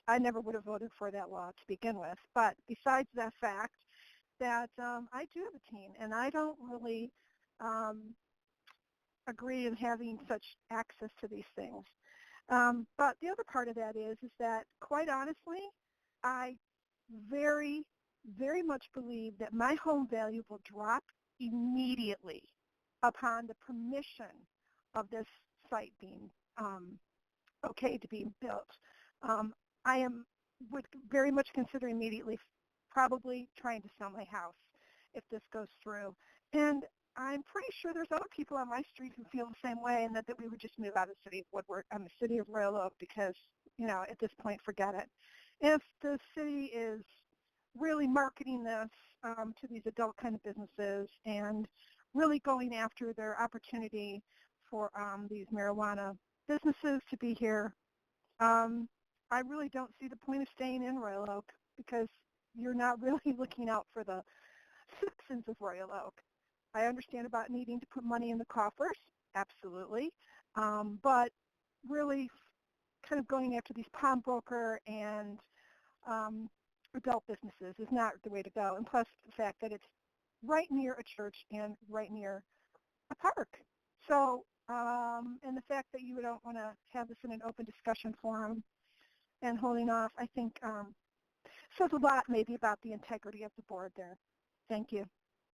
I never would have voted for that law to begin with. But besides that fact, that I do have a teen, and I don't really agree in having such access to these things. But the other part of that is that, quite honestly, I very, very much believe that my home value will drop immediately upon the permission of this site being okay to be built. I would very much consider immediately probably trying to sell my house if this goes through. And I'm pretty sure there's other people on my street who feel the same way, and that we would just move out of the city of Woodward, the city of Royal Oak, because, at this point, forget it. If the city is really marketing this to these adult kind of businesses and really going after their opportunity for these marijuana businesses to be here, I really don't see the point of staying in Royal Oak, because you're not really looking out for the citizens of Royal Oak. I understand about needing to put money in the coffers, absolutely, but really kind of going after these pawnbroker and adult businesses is not the way to go, and plus the fact that it's right near a church and right near a park. So, and the fact that you don't want to have this in an open discussion forum and holding off, I think says a lot maybe about the integrity of the board there. Thank you.